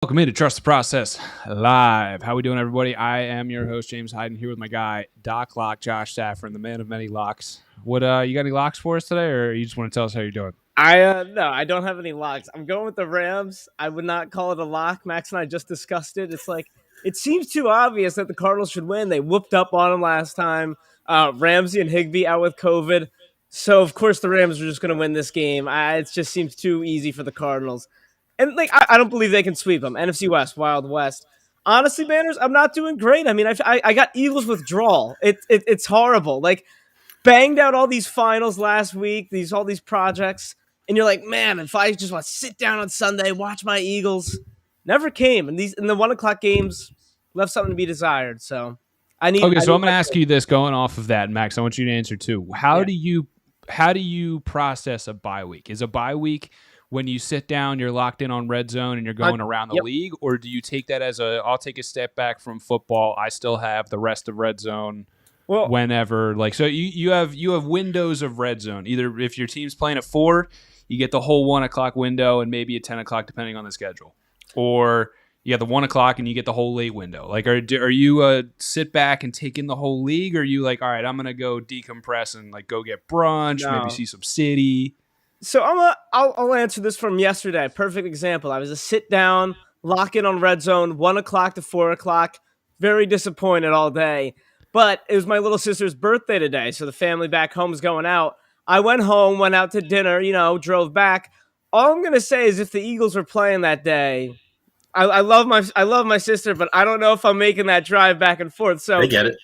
Welcome in to Trust the Process Live. How we doing, everybody? I am your host, James Hyden, here with my guy, Doc Lock, Josh Saffron, the man of many locks. What you got any locks for us today, or you just want to tell us how you're doing? I don't have any locks. I'm going with the Rams. I would not call it a lock. Max and I just discussed it. It's like it seems too obvious that the Cardinals should win. They whooped up on them last time. Ramsey and Higbee out with COVID, so of course the Rams are just going to win this game. It just seems too easy for the Cardinals, and I don't believe they can sweep them. NFC West, Wild West. Honestly, Banners, I'm not doing great. I mean, I got Eagles withdrawal. It's horrible. Like banged out all these finals last week, all these projects, and you're like, man, if I just want to sit down on Sunday, watch my Eagles, never came. And the 1 o'clock games left something to be desired. So Okay, so I'm going to my ask you this going off of that, Max. I want you to answer too. How Yeah. do you process a bye week? Is a bye week when you sit down, you're locked in on red zone, and you're going around the Yep. league, or do you take that as I'll take a step back from football. I still have the rest of red zone. Well, Whenever, like, so you have windows of red zone. Either if your team's playing at 4, you get the whole 1 o'clock window and maybe at 10 o'clock depending on the schedule, or you have the 1 o'clock and you get the whole late window. Like, are you sit back and take in the whole league, or are you like, all right, I'm gonna go decompress and like go get brunch, No. maybe see some city? So I'll answer this from yesterday. Perfect example. I was a sit down, lock in on red zone, 1 o'clock to 4 o'clock. Very disappointed all day. But it was my little sister's birthday today, so the family back home is going out. I went home, went out to dinner, drove back. All I'm gonna say is if the Eagles were playing that day, I love my sister, but I don't know if I'm making that drive back and forth. So They get it.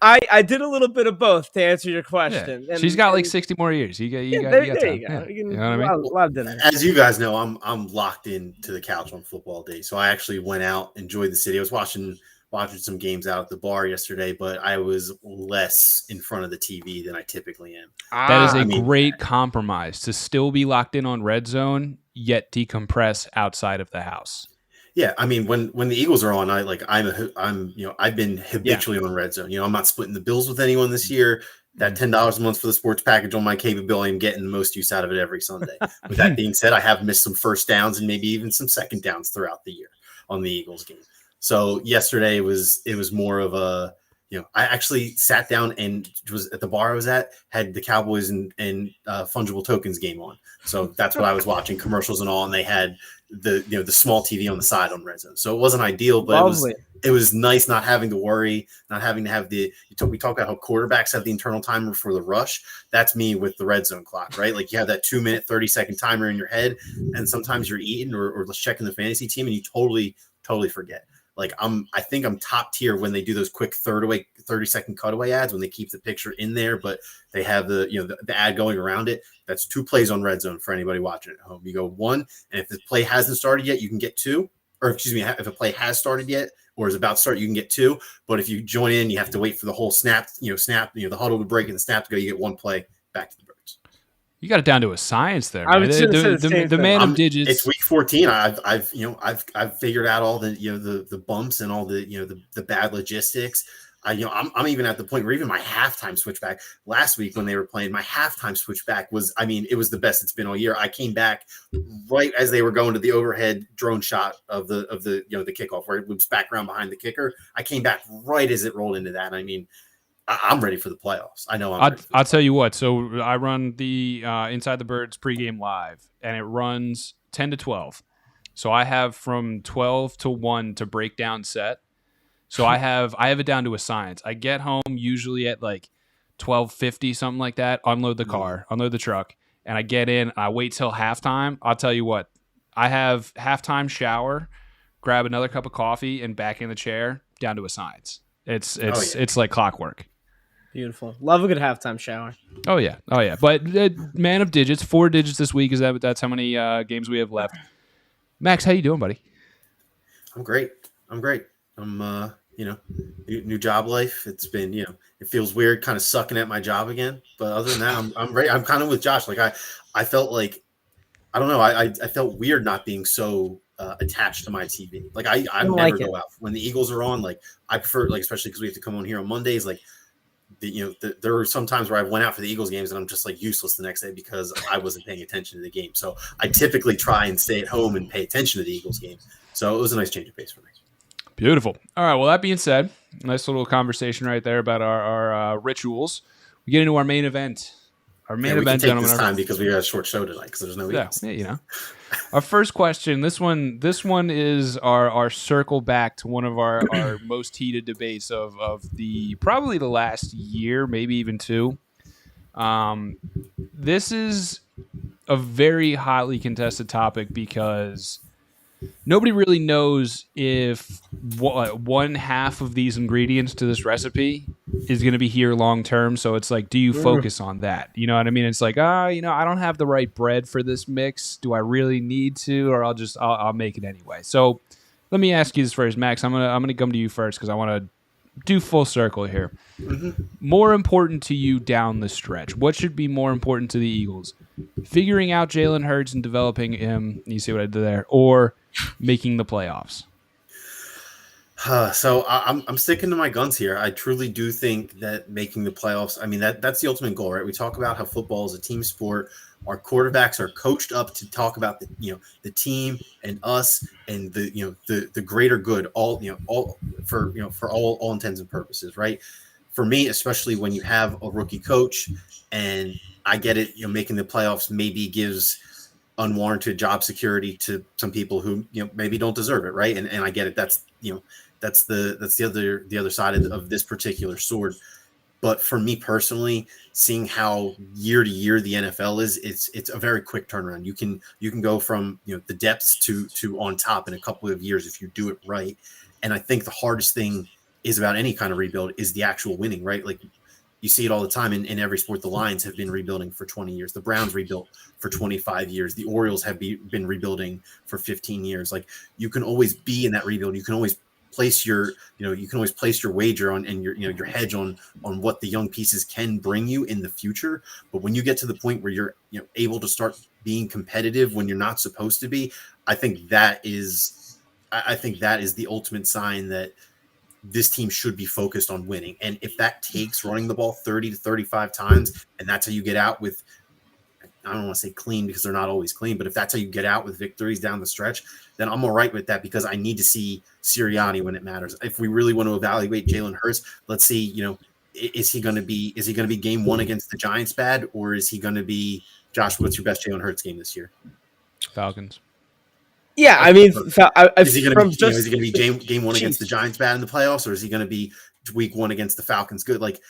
I did a little bit of both to answer your question. Yeah. She's got like 60 more years. You got there time. you go. Yeah. You can You know what I mean? love dinner. As you guys know, I'm locked into the couch on football day. So I actually went out, enjoyed the city. I was watching some games out at the bar yesterday, but I was less in front of the TV than I typically am. That is a great compromise to still be locked in on red zone, yet decompress outside of the house. Yeah, I mean, when the Eagles are on, I've been habitually on red zone. I'm not splitting the bills with anyone this year. That $10 a month for the sports package on my capability, I'm getting the most use out of it every Sunday. With that being said, I have missed some first downs and maybe even some second downs throughout the year on the Eagles game. So yesterday it was more of a, I actually sat down and was at the bar I was at, had the Cowboys and Fungible Tokens game on. So that's what I was watching, commercials and all, and they had the small TV on the side on red zone. So it wasn't ideal, but it was nice not having to worry, not having to have we talk about how quarterbacks have the internal timer for the rush. That's me with the red zone clock, right? Like you have that 2-minute, 30-second timer in your head, and sometimes you're eating or checking the fantasy team and you totally forget. Like I think I'm top tier when they do those quick 30-second cutaway ads when they keep the picture in there, but they have the ad going around it. That's 2 plays on red zone for anybody watching at home. You go 1, and if the play hasn't started yet, you can get 2. Or excuse me, if a play has started yet or is about to start, you can get 2. But if you join in, you have to wait for the whole snap, the huddle to break and the snap to go. You get 1 play back to the birds. You got it down to a science there. I was the man of digits. It's week 14. I've figured out all the bumps and all the bad logistics. I'm even at the point where even my halftime switchback last week when they were playing, my halftime switchback was, it was the best it's been all year. I came back right as they were going to the overhead drone shot of the kickoff where it loops back around behind the kicker. I came back right as it rolled into that. I'm ready for the playoffs. I know I'll tell you what. So I run the Inside the Birds pregame live, and it runs 10 to 12. So I have from 12 to 1 to break down set. So I have it down to a science. I get home usually at like 12:50, something like that. Unload the car, unload the truck, and I get in. I wait till halftime. I'll tell you what. I have halftime shower, grab another cup of coffee, and back in the chair down to a science. It's like clockwork. Beautiful. Love a good halftime shower. Oh yeah. But man of digits, 4 digits this week. That's how many games we have left. Max, how you doing, buddy? I'm great. I'm new job life. It's been, it feels weird kind of sucking at my job again. But other than that, I'm ready. I'm kind of with Josh. Like I felt like, I don't know. I felt weird not being so attached to my TV. Like I never go out when the Eagles are on. Like I prefer, like, especially because we have to come on here on Mondays. Like there were some times where I went out for the Eagles games and I'm just like useless the next day because I wasn't paying attention to the game. So I typically try and stay at home and pay attention to the Eagles games. So it was a nice change of pace for me. Beautiful. All right. Well, that being said, nice little conversation right there about our rituals. We get into our main event. Our main We can event, take gentlemen. this time because we got a short show tonight because there's no Eagles. Yeah. Our first question. This one is our circle back to one of our most heated debates of the probably the last year, maybe even two. This is a very hotly contested topic because nobody really knows if one half of these ingredients to this recipe is going to be here long term. So it's like, do you focus on that? You know what I mean? It's like, I don't have the right bread for this mix. Do I really need to, or I'll make it anyway? So let me ask you this first, Max. I'm gonna come to you first because I want to do full circle here. Mm-hmm. More important to you down the stretch? What should be more important to the Eagles? Figuring out Jalen Hurts and developing him. You see what I did there, or making the playoffs? So I'm sticking to my guns here. I truly do think that making the playoffs, I mean, that's the ultimate goal, right? We talk about how football is a team sport. Our quarterbacks are coached up to talk about the team and us and the greater good, all for all intents and purposes, right? For me, especially when you have a rookie coach, and I get it, making the playoffs maybe gives unwarranted job security to some people who maybe don't deserve it, right? And I get it. That's the other side of this particular sword. But for me personally, seeing how year to year the NFL is, it's a very quick turnaround. You can go from the depths to on top in a couple of years if you do it right. And I think the hardest thing is about any kind of rebuild is the actual winning, right? Like you see it all the time in every sport. The Lions have been rebuilding for 20 years. The Browns rebuilt for 25 years. The Orioles have been rebuilding for 15 years. Like you can always be in that rebuild. You can always place your wager on and your hedge on what the young pieces can bring you in the future. But when you get to the point where you're able to start being competitive when you're not supposed to be, I think that is the ultimate sign that this team should be focused on winning. And if that takes running the ball 30 to 35 times, and that's how you get out with, I don't want to say clean because they're not always clean, but if that's how you get out with victories down the stretch, then I'm all right with that because I need to see Sirianni when it matters. If we really want to evaluate Jalen Hurts, let's see, is he going to be game one against the Giants bad, or is he going to be, Josh, what's your best Jalen Hurts game this year? Falcons. Yeah, I mean, is he going to be game one against the Giants bad in the playoffs, or is he going to be week one against the Falcons good? Like,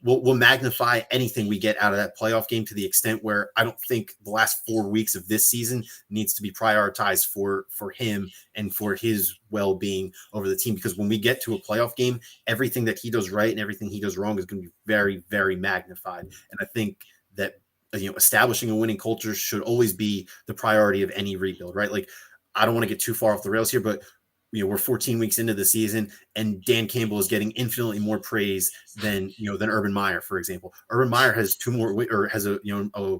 we'll magnify anything we get out of that playoff game to the extent where I don't think the last 4 weeks of this season needs to be prioritized for him and for his well-being over the team. Because when we get to a playoff game, everything that he does right and everything he does wrong is going to be very, very magnified. And I think that establishing a winning culture should always be the priority of any rebuild, right? Like, I don't want to get too far off the rails here, but we're 14 weeks into the season, and Dan Campbell is getting infinitely more praise than Urban Meyer, for example. Urban Meyer has a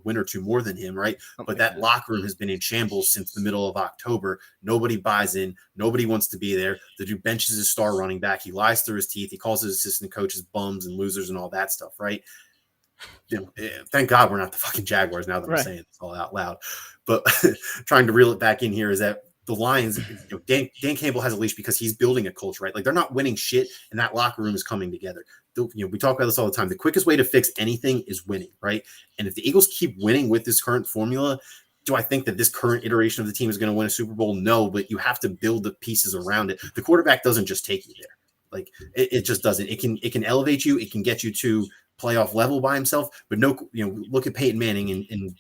win or two more than him, right? But that locker room has been in shambles since the middle of October. Nobody buys in. Nobody wants to be there. The dude benches his star running back. He lies through his teeth. He calls his assistant coaches bums and losers and all that stuff, right? Thank God we're not the fucking Jaguars now that I'm saying this all out loud. But trying to reel it back in here is that the Lions, Dan Campbell has a leash because he's building a culture, right? Like, they're not winning shit, and that locker room is coming together. We talk about this all the time. The quickest way to fix anything is winning, right? And if the Eagles keep winning with this current formula, do I think that this current iteration of the team is going to win a Super Bowl? No, but you have to build the pieces around it. The quarterback doesn't just take you there. Like, it just doesn't. It can elevate you. It can get you to playoff level by himself, but no, look at Peyton Manning in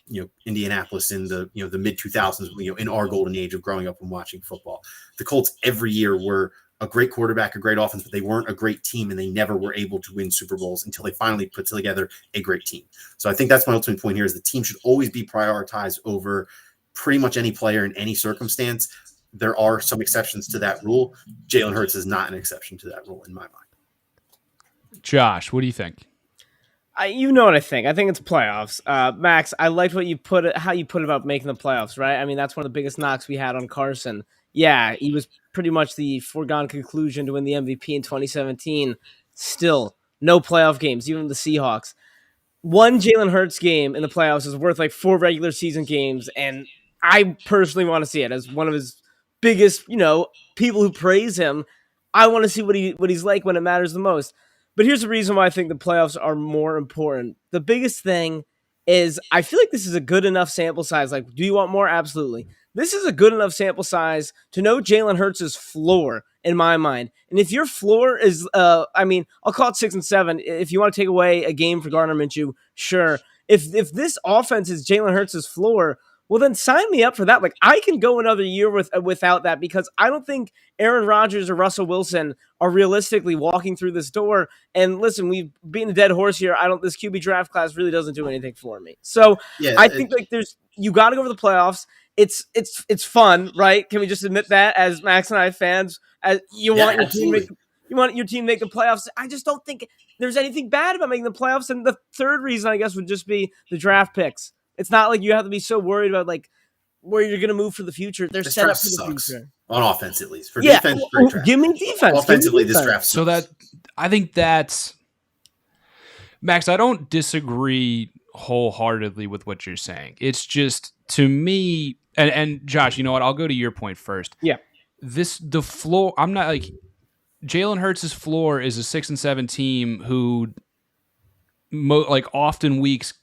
Indianapolis in the the mid 2000s, in our golden age of growing up and watching football. The Colts every year were a great quarterback, a great offense, but they weren't a great team, and they never were able to win Super Bowls until they finally put together a great team. So I think that's my ultimate point here: is the team should always be prioritized over pretty much any player in any circumstance. There are some exceptions to that rule. Jalen Hurts is not an exception to that rule in my mind. Josh, what do you think? You know what I think. I think it's playoffs. Max, I liked what how you put it about making the playoffs, right? I mean, that's one of the biggest knocks we had on Carson. Yeah, he was pretty much the foregone conclusion to win the MVP in 2017. Still, no playoff games, even the Seahawks. One Jalen Hurts game in the playoffs is worth like 4 regular season games, and I personally want to see it as one of his biggest, people who praise him. I want to see what he's like when it matters the most. But here's the reason why I think the playoffs are more important. The biggest thing is I feel like this is a good enough sample size. Like, do you want more? Absolutely. This is a good enough sample size to know Jalen Hurts' floor in my mind. And if your floor is, I'll call it 6 and 7. If you want to take away a game for Gardner Minshew, sure. If this offense is Jalen Hurts' floor, well, then sign me up for that. Like, I can go another year without that, because I don't think Aaron Rodgers or Russell Wilson are realistically walking through this door. And listen, we've been a dead horse here. This QB draft class really doesn't do anything for me. So yeah, I think you got to go for the playoffs. It's fun, right? Can we just admit that as Max and I fans? You want your team to make the playoffs. I just don't think there's anything bad about making the playoffs. And the third reason, I guess, would just be the draft picks. It's not like you have to be so worried about like where you're going to move for the future. They're set up for the future. On offense, at least. For defense, great draft. Give me defense. Offensively, this draft sucks. So I think that's Max. I don't disagree wholeheartedly with what you're saying. It's just, to me, and Josh, you know what? I'll go to your point first. Yeah. The floor. I'm not like Jalen Hurts' floor is a 6 and 7 team who often weeks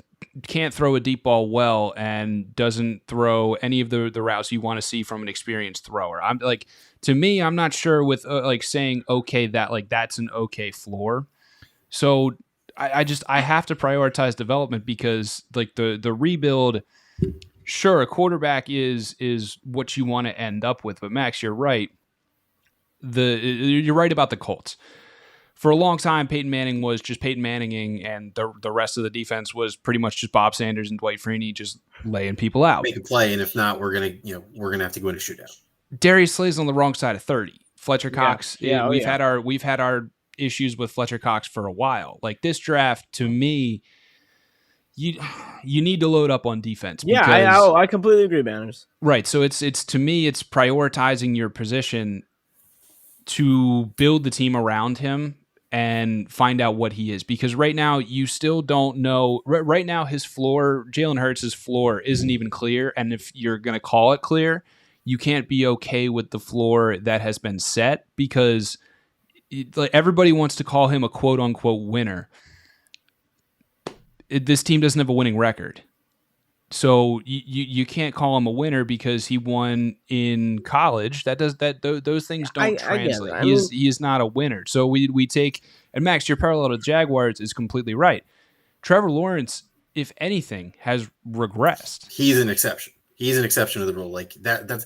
can't throw a deep ball well and doesn't throw any of the routes you want to see from an experienced thrower. I'm like, to me, I'm not sure with saying okay that that's an okay floor. So I have to prioritize development, because like the rebuild, sure, a quarterback is what you want to end up with, but Max, you're right. You're right about the Colts. For a long time, Peyton Manning was just Peyton Manninging, and the rest of the defense was pretty much just Bob Sanders and Dwight Freeney just laying people out. Make a play, and if not, we're gonna have to go into shootout. Darius Slay's on the wrong side of 30. Fletcher Cox, we've had our issues with Fletcher Cox for a while. Like, this draft, to me, you need to load up on defense. Yeah, I completely agree, Banners. Right. So it's to me, it's prioritizing your position to build the team around him and find out what he is, because right now you still don't know. Right now, his floor, Jalen Hurts' floor, isn't even clear. And if you're going to call it clear, you can't be okay with the floor that has been set, because everybody wants to call him a quote unquote winner. This team doesn't have a winning record. So you can't call him a winner because he won in college. Those things don't translate. He is not a winner. So we take, and Max, your parallel to Jaguars is completely right. Trevor Lawrence, if anything, has regressed. He's an exception. He's an exception to the rule. Like that's.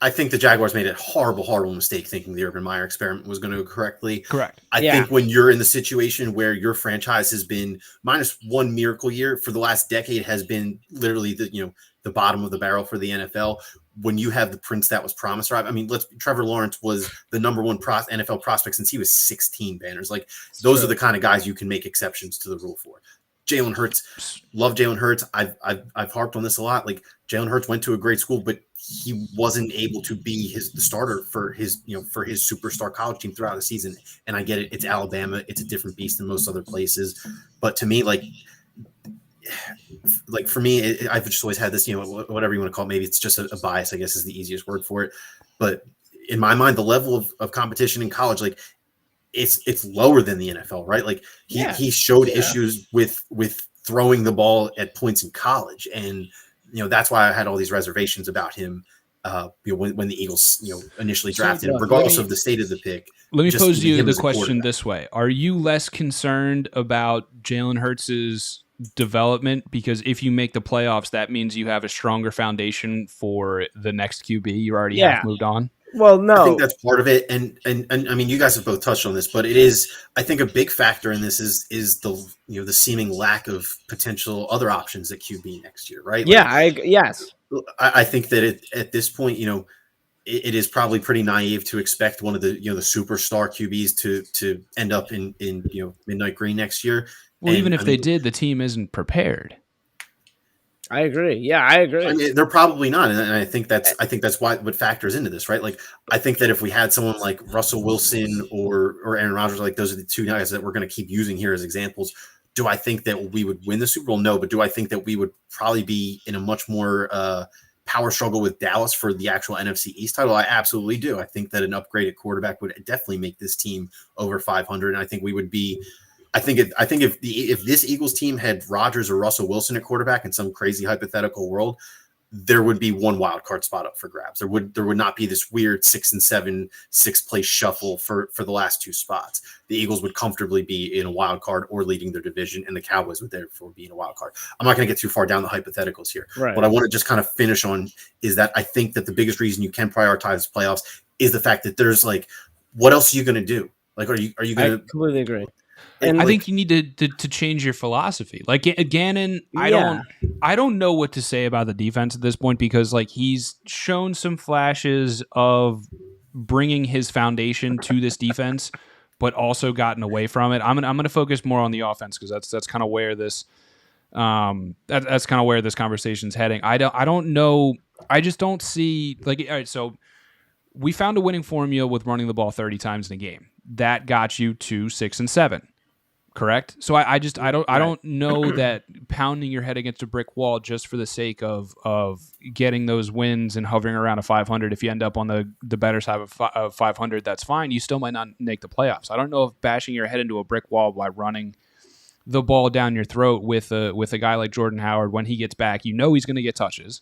I think the Jaguars made a horrible mistake thinking the Urban Meyer experiment was going to go correctly. Correct. I think when you're in the situation where your franchise has been minus one miracle year for the last decade, has been literally the bottom of the barrel for the NFL. When you have the prince that was promised, right? I mean, Trevor Lawrence was the number one NFL prospect since he was 16. Banners, like those are the kind of guys you can make exceptions to the rule for. Jalen Hurts, love Jalen Hurts. I've harped on this a lot. Like, Jalen Hurts went to a great school, but he wasn't able to be the starter for his superstar college team throughout the season. And I get it. It's Alabama. It's a different beast than most other places. But to me, like for me, I've just always had this, whatever you want to call it. Maybe it's just a bias, I guess, is the easiest word for it. But in my mind, the level of competition in college, like, it's lower than the NFL, right? Like he showed issues with throwing the ball at points in college. And, that's why I had all these reservations about him, when the Eagles, initially drafted him, regardless of the state of the pick. Let me pose you the question this way. Are you less concerned about Jalen Hurts' development? Because if you make the playoffs, that means you have a stronger foundation for the next QB. You already have moved on. Well, no, I think that's part of it, and I mean, you guys have both touched on this, but it is, I think, a big factor in this is the the seeming lack of potential other options at QB next year, right? Yeah, yes. I think that at this point, it is probably pretty naive to expect one of the the superstar QBs to end up in midnight green next year. Well, even if they did, the team isn't prepared. I agree. Yeah, I agree. I mean, they're probably not, and I think that's what factors into this, right? Like, I think that if we had someone like Russell Wilson or Aaron Rodgers, like those are the two guys that we're going to keep using here as examples. Do I think that we would win the Super Bowl? No, but do I think that we would probably be in a much more power struggle with Dallas for the actual NFC East title? I absolutely do. I think that an upgraded quarterback would definitely make this team over 500, and I think we would be. I think if this Eagles team had Rodgers or Russell Wilson at quarterback in some crazy hypothetical world, there would be one wild card spot up for grabs. There would not be this weird 6 and 7 6-place shuffle for the last two spots. The Eagles would comfortably be in a wild card or leading their division, and the Cowboys would therefore be in a wild card. I'm not going to get too far down the hypotheticals here. Right. What I want to just kind of finish on is that I think that the biggest reason you can prioritize playoffs is the fact that there's like, what else are you going to do? Like, are you going to? I completely agree. And I think you need to change your philosophy. Like Gannon, I don't know what to say about the defense at this point, because like he's shown some flashes of bringing his foundation to this defense, but also gotten away from it. I'm gonna focus more on the offense, because that's kind of where this that's kind of where this conversation's heading. I don't know. I just don't see, like, all right, so we found a winning formula with running the ball 30 times in a game. That got you to 6 and 7. Correct. So I don't know that pounding your head against a brick wall just for the sake of getting those wins and hovering around a 500. If you end up on the better side of 500, that's fine. You still might not make the playoffs. I don't know if bashing your head into a brick wall by running the ball down your throat with a guy like Jordan Howard, when he gets back, he's going to get touches.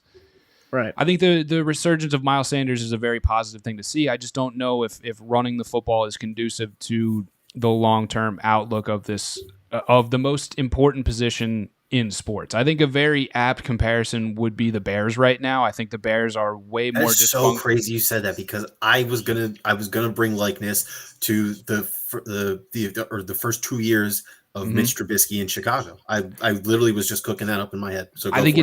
Right. I think the resurgence of Miles Sanders is a very positive thing to see. I just don't know if running the football is conducive to the long-term outlook of this of the most important position in sports. I think a very apt comparison would be the Bears right now. I think the Bears are way more dysfunctional. So crazy you said that, because I was gonna bring likeness to the first 2 years of Mitch Trubisky in Chicago. I literally was just cooking that up in my head. So I think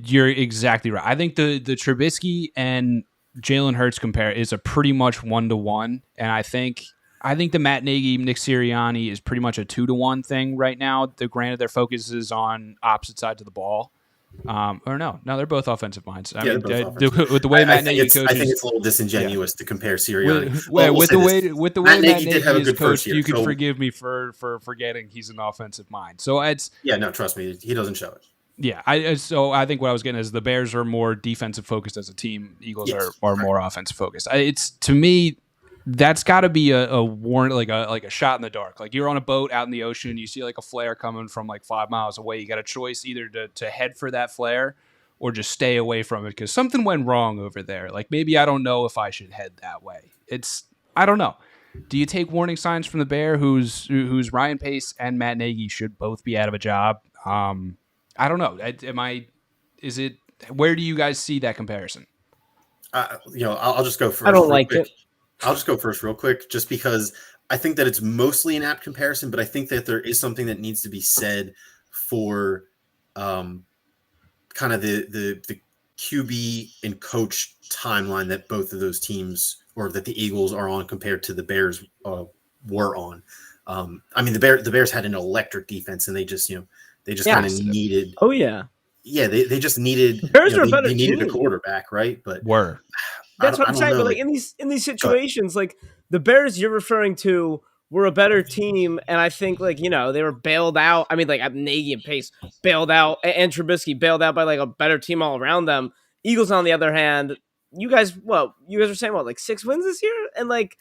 you're exactly right. I think the Trubisky and Jalen Hurts compare is a pretty much 1-to-1, and I think the Matt Nagy, Nick Sirianni is pretty much a 2-to-1 thing right now. Granted, their focus is on opposite sides of the ball. Or no, they're both offensive minds. I mean, with the way Matt Nagy coaches, I think it's a little disingenuous to compare Sirianni. With the way Matt Nagy is coached, you can so forgive me for forgetting he's an offensive mind. So it's trust me, he doesn't show it. Yeah, I think what I was getting is the Bears are more defensive focused as a team. Eagles are more offensive focused. It's, to me, that's got to be a warrant, like a shot in the dark. Like you're on a boat out in the ocean, you see like a flare coming from like 5 miles away. You got a choice either to head for that flare or just stay away from it because something went wrong over there. Like maybe I don't know if I should head that way. I don't know. Do you take warning signs from the Bear, who's Ryan Pace and Matt Nagy should both be out of a job? I don't know. Where do you guys see that comparison? I'll just go first. I don't like it. I'll just go first real quick, just because I think that it's mostly an apt comparison, but I think that there is something that needs to be said for kind of the QB and coach timeline that both of those teams, or that the Eagles are on compared to the Bears were on. I mean, the Bears had an electric defense, and they just kind of needed. Oh yeah. Yeah, they just needed. Bears are a better they needed team. A quarterback, right? But that's what I'm saying. But like in these situations, like the Bears you're referring to were a better team, and I think like they were bailed out. I mean, like Nagy and Pace bailed out, and Trubisky bailed out by like a better team all around them. Eagles, on the other hand, you guys are saying like 6 wins this year, and like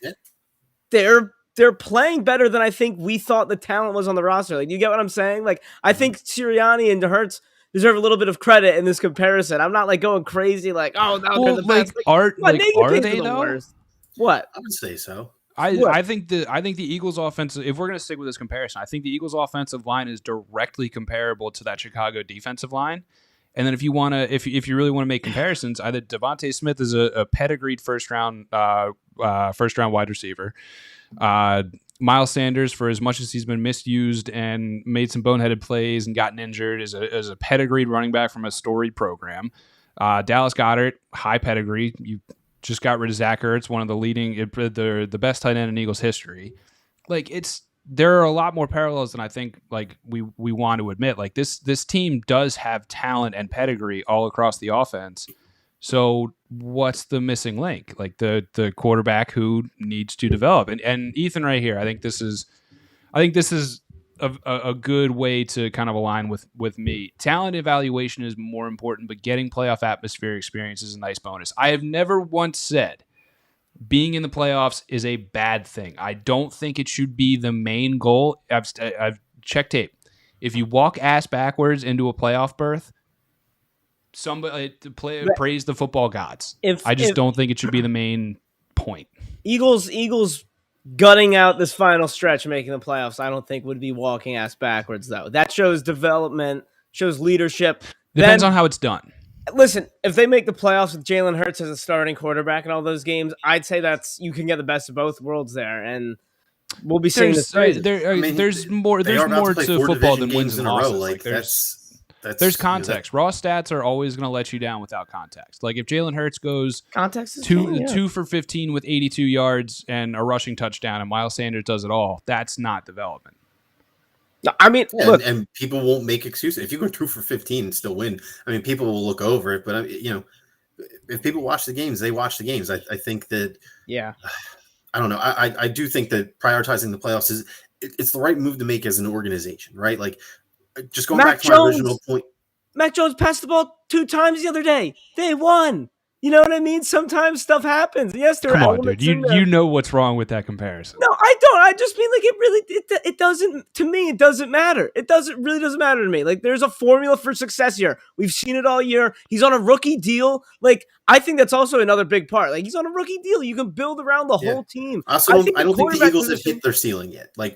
they're playing better than I think we thought the talent was on the roster. Like, you get what I'm saying? Like, I think Sirianni and Hurts deserve a little bit of credit in this comparison. I'm not like going crazy, like, they're the best. Are they though? Worst. What? I would say so. I think the Eagles' offensive. If we're going to stick with this comparison, I think the Eagles' offensive line is directly comparable to that Chicago defensive line. And then if you really want to make comparisons, either Devontae Smith is a pedigreed first round wide receiver. Miles Sanders, for as much as he's been misused and made some boneheaded plays and gotten injured, is a pedigreed running back from a storied program. Dallas Goedert, high pedigree. You just got rid of Zach Ertz, one of the leading, the best tight end in Eagles history. Like there are a lot more parallels than I think like we want to admit. Like this team does have talent and pedigree all across the offense. So what's the missing link? Like the quarterback who needs to develop. And Ethan right here, I think this is a good way to kind of align with me. Talent evaluation is more important, but getting playoff atmosphere experience is a nice bonus. I have never once said being in the playoffs is a bad thing. I don't think it should be the main goal. I've checked tape. If you walk ass backwards into a playoff berth, somebody praise the football gods. I just don't think it should be the main point. Eagles gutting out this final stretch, making the playoffs, I don't think would be walking ass backwards, though. That shows development, shows leadership. Depends on how it's done. Listen, if they make the playoffs with Jalen Hurts as a starting quarterback in all those games, I'd say you can get the best of both worlds there, and we'll be seeing this. There's more to football than wins and losses. There's context. Raw stats are always going to let you down without context. Like if Jalen Hurts goes two for 15 with 82 yards and a rushing touchdown, and Miles Sanders does it all, that's not development. No, I mean, look, and people won't make excuses. If you go 2 for 15 and still win, I mean, people will look over it. But if people watch the games, they watch the games. I think that. Yeah. I don't know. I do think that prioritizing the playoffs it's the right move to make as an organization, right? Like. Just going back to my original point. Mac Jones passed the ball 2 times the other day. They won. You know what I mean? Sometimes stuff happens. Yes, there are elements. Come on, dude. You know what's wrong with that comparison. No, I don't. I just mean like it doesn't, to me, it doesn't matter. It really doesn't matter to me. Like there's a formula for success here. We've seen it all year. He's on a rookie deal. Like I think that's also another big part. Like he's on a rookie deal. You can build around the whole team. I don't think the Eagles have hit their ceiling yet. Like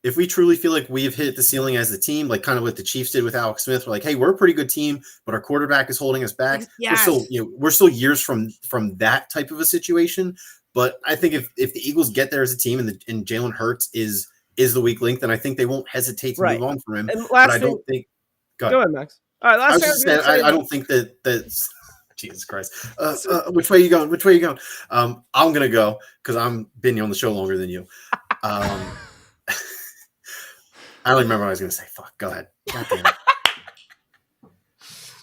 if we truly feel like we have hit the ceiling as a team, like kind of what the Chiefs did with Alex Smith, we're like, hey, we're a pretty good team, but our quarterback is holding us back. Yes. We're still years from that type of a situation. But I think if the Eagles get there as a team and Jalen Hurts is the weak link, then I think they won't hesitate to move on from him. And but I don't think. Go ahead, Max. All right, I don't think that. Jesus Christ. Which way are you going? I'm gonna go because I'm been on the show longer than you. I don't remember what I was going to say. Fuck, go ahead. God damn it.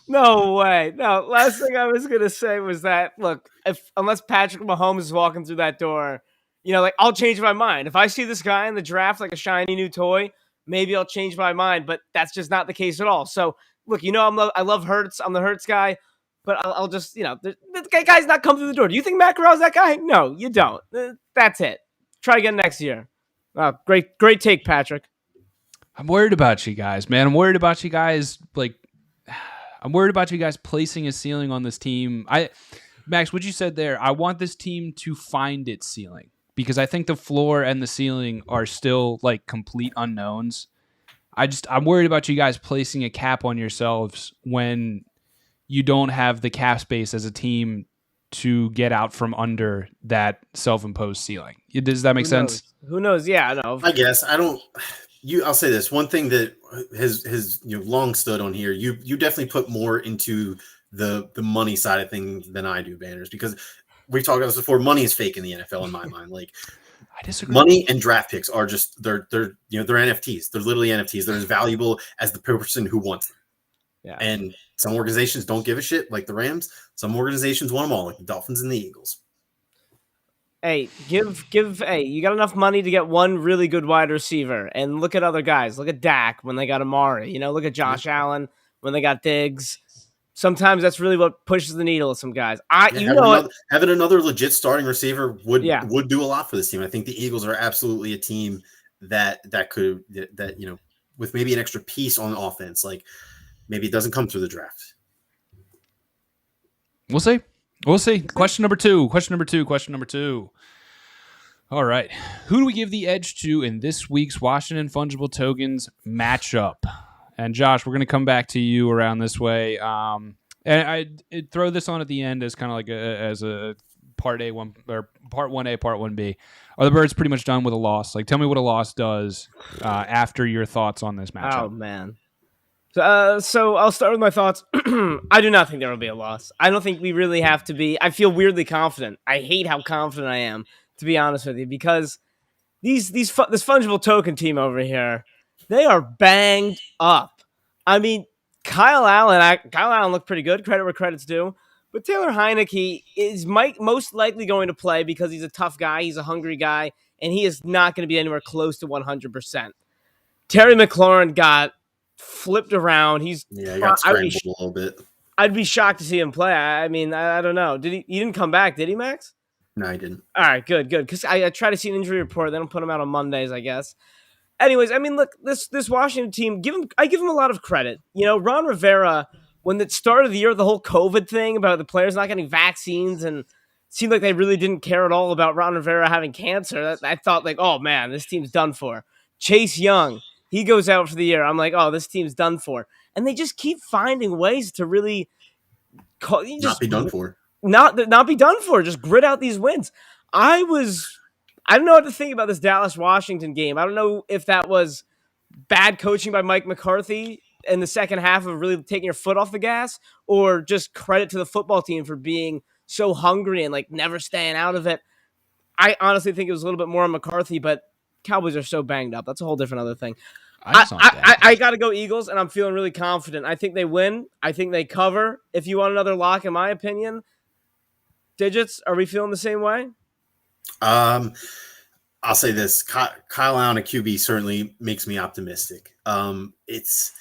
No way. No, last thing I was going to say was that, look, unless Patrick Mahomes is walking through that door, like I'll change my mind. If I see this guy in the draft like a shiny new toy, maybe I'll change my mind, but that's just not the case at all. So, look, I love Hurts. I'm the Hurts guy, but I'll just, the guy's not come through the door. Do you think Matt Corral's that guy? No, you don't. That's it. Try again next year. Great take, Patrick. I'm worried about you guys, man. I'm worried about you guys. I'm worried about you guys placing a ceiling on this team. Max, what you said there, I want this team to find its ceiling because I think the floor and the ceiling are still like complete unknowns. I'm worried about you guys placing a cap on yourselves when you don't have the cap space as a team to get out from under that self-imposed ceiling. Does that make sense? Who knows? Yeah, I know. I guess I don't. I'll say this one thing that has long stood on here. You definitely put more into the money side of things than I do, Banners, because we've talked about this before. Money is fake in the NFL in my mind. Like I disagree. Money and draft picks are just they're NFTs. They're literally NFTs. They're as valuable as the person who wants them. Yeah. And some organizations don't give a shit, like the Rams. Some organizations want them all, like the Dolphins and the Eagles. Hey, you got enough money to get one really good wide receiver, and look at other guys. Look at Dak when they got Amari. Look at Josh Allen when they got Diggs. Sometimes that's really what pushes the needle with some guys. Having another legit starting receiver would do a lot for this team. I think the Eagles are absolutely a team that could with maybe an extra piece on offense, like maybe it doesn't come through the draft. We'll see. Question number two. All right. Who do we give the edge to in this week's Washington Fungible Tokens matchup? And Josh, we're going to come back to you around this way. And I'd throw this on at the end as kind of like as a part A, part 1A, part 1B. Are the Birds pretty much done with a loss? Like, tell me what a loss does after your thoughts on this matchup. Oh, man. So I'll start with my thoughts. I do not think there will be a loss. I don't think we really have to be. I feel weirdly confident. I hate how confident I am, to be honest with you, because this fungible token team over here, they are banged up. I mean, Kyle Allen looked pretty good. Credit where credit's due. But Taylor Heineke is most likely going to play because he's a tough guy. He's a hungry guy. and he is not going to be anywhere close to 100%. Terry McLaurin got flipped around. He got scrambled a little bit. I'd be shocked to see him play. I mean, I don't know. He didn't come back, did he, Max? No, he didn't. All right, good. Because I try to see an injury report. Then I'll put him out on Mondays, I guess. Anyways, I mean, look, this Washington team, I give him a lot of credit. Ron Rivera, when it started the year, the whole COVID thing about the players not getting vaccines, and it seemed like they really didn't care at all about Ron Rivera having cancer. I thought, like, oh, man, this team's done for. Chase Young, he goes out for the year. I'm like, oh, this team's done for. And they just keep finding ways to really not be done for. Not be done for. Just grit out these wins. I don't know what to think about this Dallas-Washington game. I don't know if that was bad coaching by Mike McCarthy in the second half of really taking your foot off the gas, or just credit to the football team for being so hungry and like never staying out of it. I honestly think it was a little bit more on McCarthy, but Cowboys are so banged up. That's a whole different other thing. I got to go Eagles, and I'm feeling really confident. I think they win. I think they cover. If you want another lock, in my opinion, digits, are we feeling the same way? I'll say this: Kyle Allen at QB certainly makes me optimistic. It's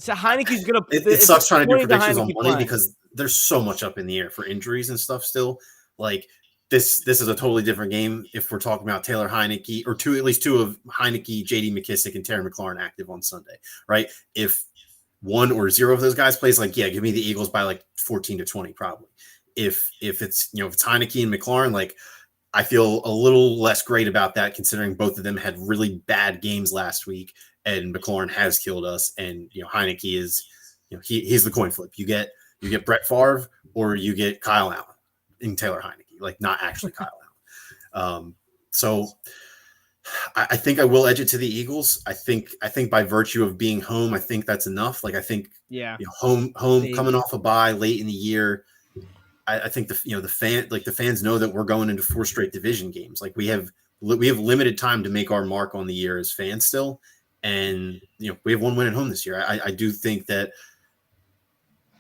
a Heineke's gonna. It sucks trying to do predictions on Monday because there's so much up in the air for injuries and stuff still. Like this is a totally different game if we're talking about Taylor Heineke or at least two of Heineke, J.D. McKissick, and Terry McLaurin active on Sunday, right? If one or zero of those guys plays, like, yeah, give me the Eagles by like 14-20 probably. If it's if it's Heineke and McLaurin, like, I feel a little less great about that considering both of them had really bad games last week, and McLaurin has killed us, and Heineke is he's the coin flip. You get Brett Favre or you get Kyle Allen and Taylor Heineke. Like, not actually Kyle Allen. So I think I will edge it to the Eagles. I think by virtue of being home, I think that's enough. Like, I think home coming off a bye late in the year. I think the fans know that we're going into 4 straight division games. Like, we have limited time to make our mark on the year as fans still, and we have 1 win at home this year. I do think that.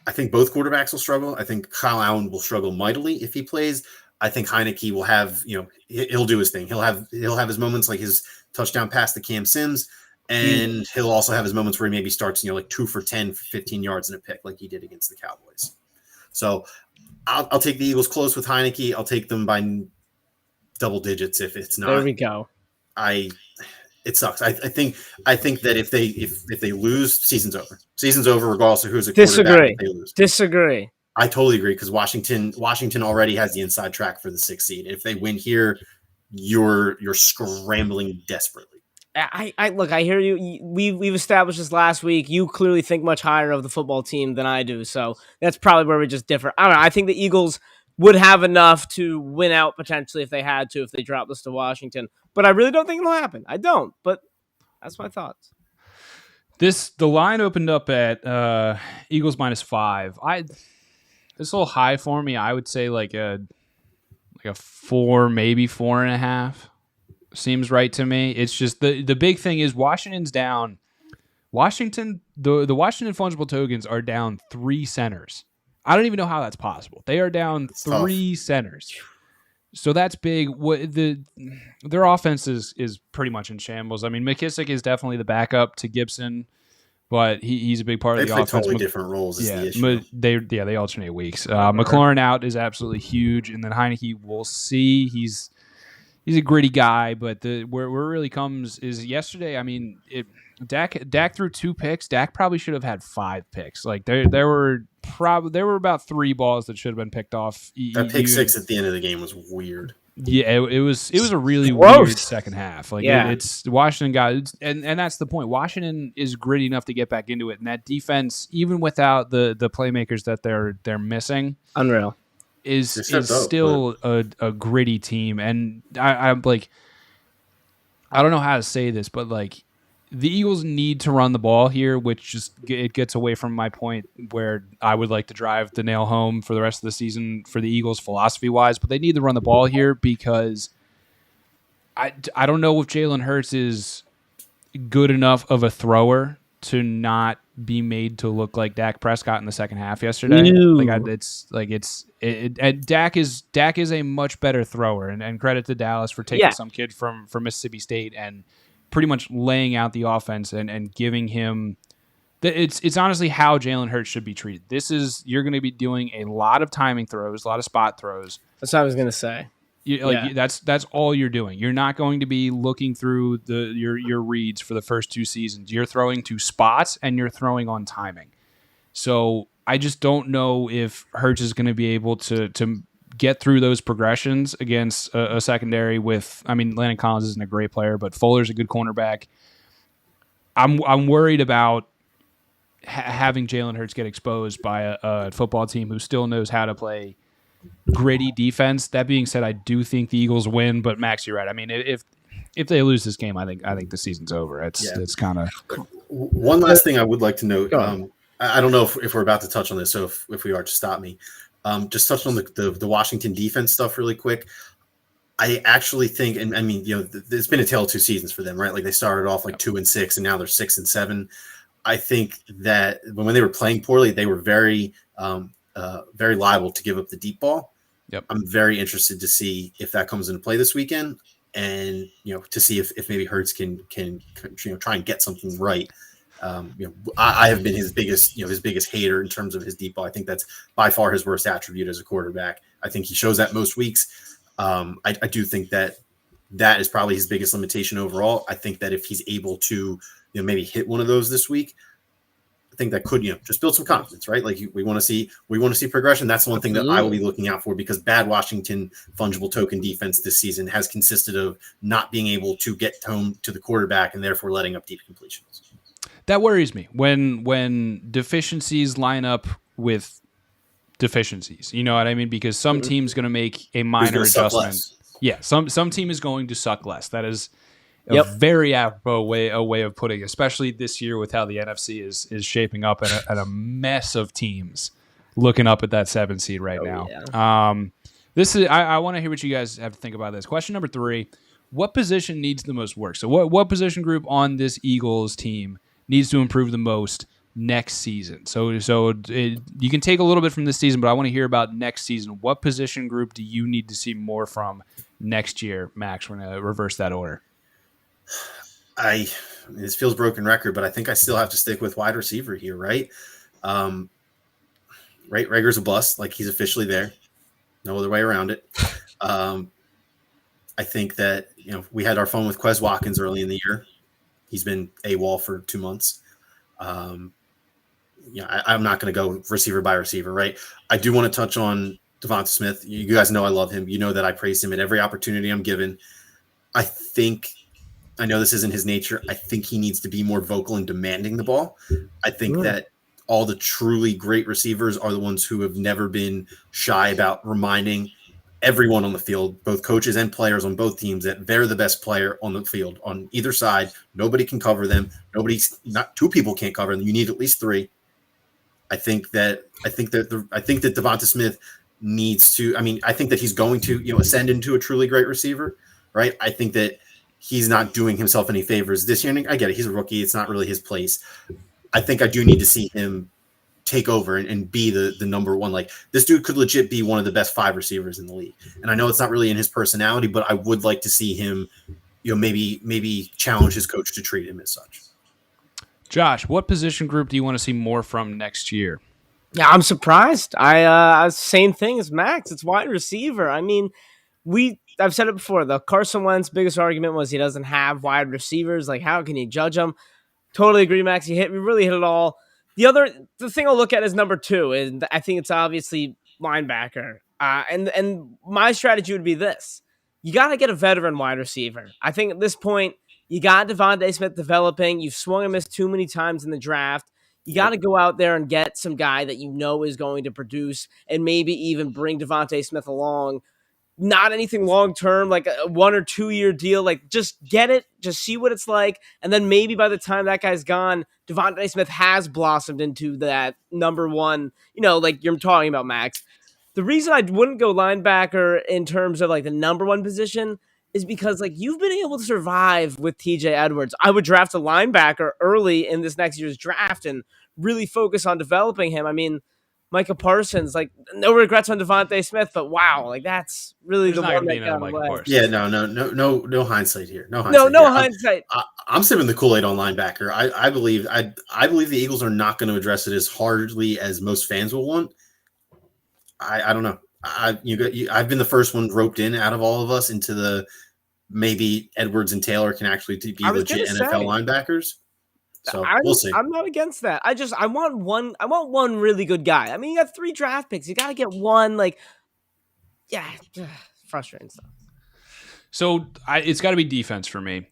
I think both quarterbacks will struggle. I think Kyle Allen will struggle mightily if he plays. I think Heineke will have, he'll do his thing. He'll have his moments, like his touchdown pass to Cam Sims, and he'll also have his moments where he maybe starts, like 2 for 10 for 15 yards in a pick, like he did against the Cowboys. So I'll take the Eagles close with Heineke. I'll take them by double digits if it's not. There we go. It sucks. I think that if they lose, season's over. Season's over regardless of who's a quarterback. Disagree. I totally agree because Washington already has the inside track for the 6th seed. If they win here, you're scrambling desperately. I hear you. We've established this last week. You clearly think much higher of the football team than I do, so that's probably where we just differ. I don't know. I think the Eagles would have enough to win out potentially if they had to, if they drop this to Washington. But I really don't think it'll happen. I don't, but that's my thoughts. The line opened up at Eagles -5. It's a little high for me. I would say like a 4, maybe 4.5 seems right to me. It's just the big thing is Washington's down. The Washington fungible tokens are down 3 centers. I don't even know how that's possible. They are down 3 centers. So that's big. Their offense is pretty much in shambles. I mean, McKissick is definitely the backup to Gibson, but he's a big part of the offense. They play totally different roles is the issue. They alternate weeks. McLaurin out is absolutely huge, and then Heineke, we'll see. He's a gritty guy, but where it really comes is yesterday. I mean, Dak threw 2 picks. Dak probably should have had 5 picks. Like there were about 3 balls that should have been picked off. That pick 6 at the end of the game was weird. Yeah, it was a really weird second half. Like it's Washington got, and that's the point. Washington is gritty enough to get back into it, and that defense, even without the playmakers that they're missing, unreal, is still a gritty team. And I'm like, I don't know how to say this, but like, the Eagles need to run the ball here, which just it gets away from my point where I would like to drive the nail home for the rest of the season for the Eagles philosophy-wise. But they need to run the ball here because I don't know if Jalen Hurts is good enough of a thrower to not be made to look like Dak Prescott in the second half yesterday. Dak is a much better thrower, and credit to Dallas for taking some kid from Mississippi State and pretty much laying out the offense and giving him. It's honestly how Jalen Hurts should be treated. You're going to be doing a lot of timing throws, a lot of spot throws. That's what I was going to say. That's all you're doing. You're not going to be looking through your reads for the first 2 seasons. You're throwing to spots and you're throwing on timing. So I just don't know if Hurts is going to be able to get through those progressions against a secondary with. I mean, Landon Collins isn't a great player, but Fuller's a good cornerback. I'm worried about having Jalen Hurts get exposed by a football team who still knows how to play gritty defense. That being said, I do think the Eagles win, but Max, you're right. I mean, if they lose this game, I think the season's over. It's kind of one last thing I would like to note. I don't know if we're about to touch on this, so if we are, just stop me. Just touch on the Washington defense stuff really quick. I actually think, and I mean, it's been a tale of 2 seasons for them, right? Like they started off like 2-6, and now they're 6-7. I think that when they were playing poorly, they were very liable to give up the deep ball. Yep. I'm very interested to see if that comes into play this weekend, and to see if maybe Hurts can try and get something right. I have been his biggest hater in terms of his deep ball. I think that's by far his worst attribute as a quarterback. I think he shows that most weeks. I do think that is probably his biggest limitation overall. I think that if he's able to maybe hit one of those this week, I think that could just build some confidence, right? Like we want to see progression. That's one thing that I will be looking out for, because bad Washington fungible token defense this season has consisted of not being able to get home to the quarterback and therefore letting up deep completions. That worries me when deficiencies line up with deficiencies. You know what I mean? Because some team's going to make a minor adjustment. Yeah, some team is going to suck less. That is a very apropos way of putting it, especially this year with how the NFC is shaping up and a mess of teams looking up at that 7 seed right now. Yeah. This is I want to hear what you guys have to think about this. Question number 3: what position needs the most work? So what position group on this Eagles team needs to improve the most next season? So you can take a little bit from this season, but I want to hear about next season. What position group do you need to see more from next year, Max? We're going to reverse that order. This feels broken record, but I think I still have to stick with wide receiver here, right? Right, Rager's a bust. Like, he's officially there. No other way around it. I think that we had our fun with Quez Watkins early in the year. He's been AWOL for 2 months. I'm not going to go receiver by receiver, right? I do want to touch on Devon Smith. You guys know I love him. You know that I praise him at every opportunity I'm given. I know this isn't his nature. I think he needs to be more vocal in demanding the ball. I think that all the truly great receivers are the ones who have never been shy about reminding everyone on the field, both coaches and players on both teams, that they're the best player on the field on either side. Nobody can cover them. Not 2 people can't cover them. You need at least 3. I think that Devonta Smith needs to. I mean, I think that he's going to ascend into a truly great receiver, right? I think that he's not doing himself any favors this year. And I get it. He's a rookie. It's not really his place. I think I do need to see him take over and be the number one. Like, this dude could legit be one of the best 5 receivers in the league. And I know it's not really in his personality, but I would like to see him, maybe challenge his coach to treat him as such. Josh, what position group do you want to see more from next year? Yeah, I'm surprised. Same thing as Max. It's wide receiver. I mean, I've said it before. The Carson Wentz biggest argument was he doesn't have wide receivers. Like, how can you judge him? Totally agree, Max. We really hit it all. The thing I'll look at is number 2, and I think it's obviously linebacker. And my strategy would be this: you got to get a veteran wide receiver. I think at this point, you got Devontae Smith developing. You've swung and missed too many times in the draft. You got to go out there and get some guy that is going to produce, and maybe even bring Devontae Smith along. Not anything long-term, like a 1 or 2 year deal. Like, just get it, just see what it's like. And then maybe by the time that guy's gone, Devontae Smith has blossomed into that number 1, like you're talking about, Max. The reason I wouldn't go linebacker in terms of like the number 1 position is because like you've been able to survive with TJ Edwards. I would draft a linebacker early in this next year's draft and really focus on developing him. I mean, Micah Parsons, like no regrets on Devontae Smith, but wow, like that's really There's the not one going to be that another got Micah away. Parsons. Yeah, no hindsight here. No No, hindsight. no here. hindsight. I'm sipping the Kool-Aid on linebacker. I believe the Eagles are not going to address it as hardly as most fans will want. I don't know. I've been the first one roped in out of all of us into the maybe Edwards and Taylor can actually be legit NFL linebackers. So we'll see. I'm not against that. I want one really good guy. I mean, you got 3 draft picks. You got to get one. Like, yeah, frustrating stuff. So it's got to be defense for me.